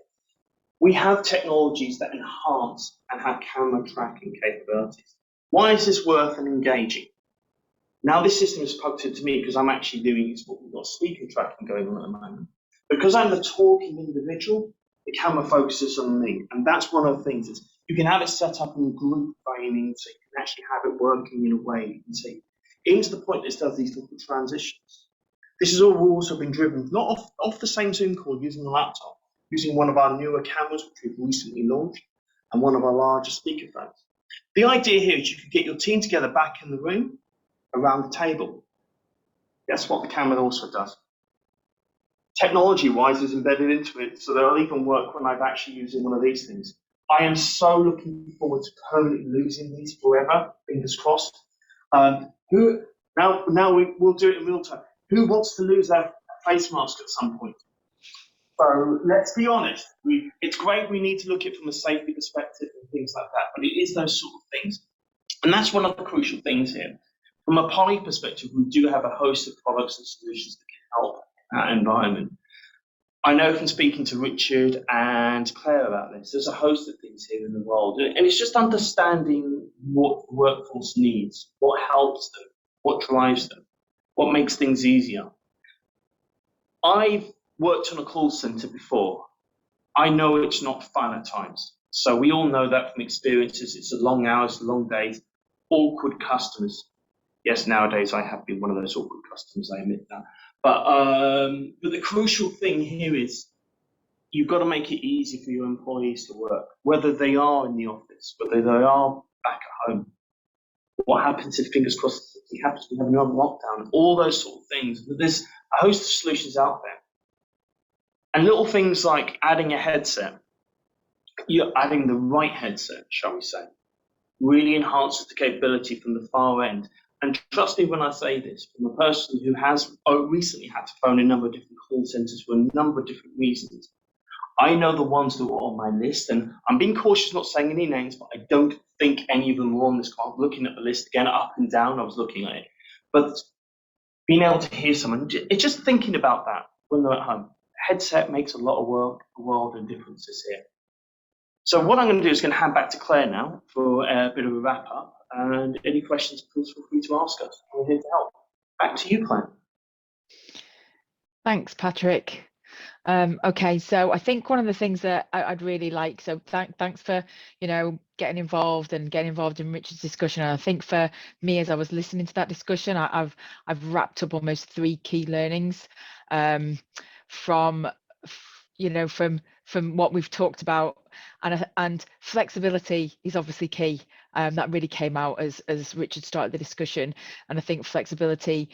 G: We have technologies that enhance and have camera tracking capabilities. Why is this worth and engaging? Now this system is plugged into me because I'm actually doing what we've got speaker tracking going on at the moment. Because I'm the talking individual, the camera focuses on me. And that's one of the things is you can have it set up in group training so you can actually have it working in a way you can see. Even to the point that it does these little transitions. This has all also been driven, not off the same Zoom call using the laptop, using one of our newer cameras, which we've recently launched, and one of our larger speakerphones. The idea here is you could get your team together back in the room, around the table. That's what the camera also does. Technology-wise is embedded into it, so they'll even work when I've actually using one of these things. I am so looking forward to permanently losing these forever, fingers crossed. Now we'll do it in real time. Who wants to lose their face mask at some point? So let's be honest, it's great we need to look at it from a safety perspective and things like that, but it is those sort of things. And that's one of the crucial things here. From a Poly perspective, we do have a host of products and solutions that can help in that environment. I know from speaking to Richard and Claire about this, there's a host of things here in the world, and it's just understanding what the workforce needs, what helps them, what drives them, what makes things easier. I've worked on a call center before. I know it's not fun at times. So we all know that from experiences. It's a long hours, long days, awkward customers. Yes, nowadays I have been one of those awkward customers, I admit that. But the crucial thing here is you've got to make it easy for your employees to work, whether they are in the office, whether they are back at home. What happens if, fingers crossed, it happens to have another lockdown, all those sort of things. But there's a host of solutions out there. And little things like adding a headset, you're adding the right headset, shall we say, really enhances the capability from the far end. And trust me when I say this, from a person who has recently had to phone a number of different call centers for a number of different reasons, I know the ones that were on my list, and I'm being cautious not saying any names, but I don't think any of them were on this call. Looking at the list again, up and down, I was looking at it. But being able to hear someone, it's just thinking about that when they're at home. Headset makes a lot of world of differences here. So what I'm going to do is going to hand back to Claire now for a bit of a wrap up. And any questions, please feel free to ask us. We're here to help. Back to you, Claire.
L: Thanks, Patrick. Okay, so I think one of the things that I'd really like, so thanks for, getting involved in Richard's discussion. And I think for me, as I was listening to that discussion, I've wrapped up almost 3 key learnings from what we've talked about, and flexibility is obviously key. That really came out as Richard started the discussion, and I think flexibility,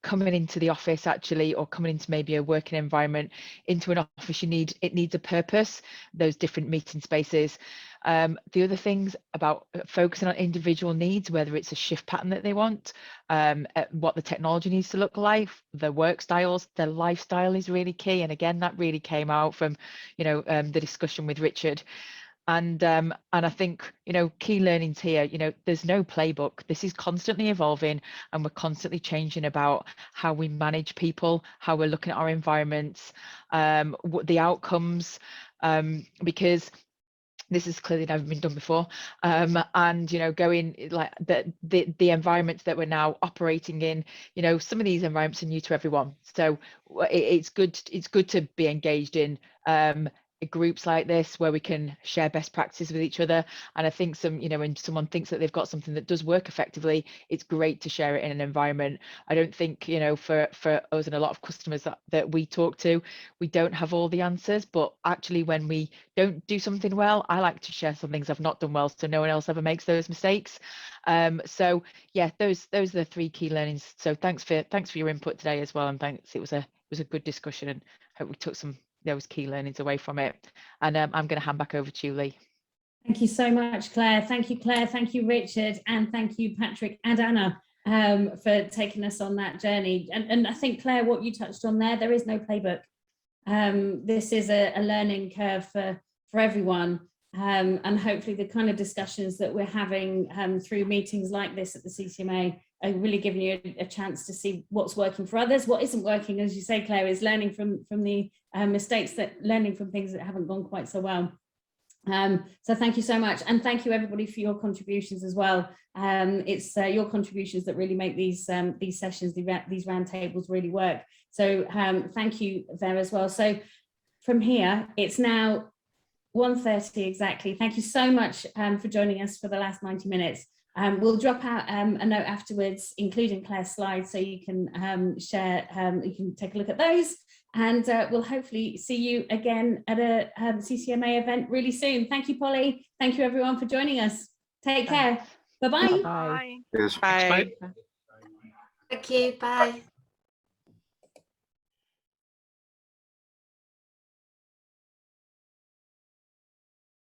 L: coming into the office actually, or coming into maybe a working environment, into an office, it needs a purpose, those different meeting spaces. The other things about focusing on individual needs, whether it's a shift pattern that they want, what the technology needs to look like, their work styles, their lifestyle is really key. And again, that really came out from, the discussion with Richard. And I think, key learnings here, there's no playbook. This is constantly evolving, and we're constantly changing about how we manage people, how we're looking at our environments, what the outcomes, because This has clearly never been done before, and you know, going like the environments that we're now operating in, you know, some of these environments are new to everyone, so it's good to be engaged in groups like this where we can share best practices with each other. And I think you know, when someone thinks that they've got something that does work effectively, it's great to share it in an environment. I don't think, you know, for us and a lot of customers that we talk to, we don't have all the answers, but actually when we don't do something well, I like to share some things I've not done well so no one else ever makes those mistakes. So yeah, those are the 3 key learnings. So thanks for your input today as well, and thanks. It was a good discussion, and hope we took those key learnings away from it. And I'm going to hand back over to you, Lee.
A: Thank you so much, Claire. Thank you, Claire. Thank you, Richard. And thank you, Patrick and Anna, for taking us on that journey. And I think, Claire, what you touched on there is no playbook. This is a learning curve for everyone. And hopefully the kind of discussions that we're having through meetings like this at the CCMA are really giving you a chance to see what's working for others. What isn't working, as you say, Claire, is learning from the mistakes, learning from things that haven't gone quite so well. So thank you so much, and thank you everybody for your contributions as well. It's your contributions that really make these sessions, these roundtables really work. So thank you there as well. So from here, it's now 1:30 exactly. Thank you so much for joining us for the last 90 minutes. We'll drop out a note afterwards, including Claire's slides, so you can share, you can take a look at those, and we'll hopefully see you again at a CCMA event really soon. Thank you, Polly. Thank you everyone for joining us. Take care. Bye-bye.
F: Bye.
B: Cheers.
D: Bye.
O: Thank you. Bye.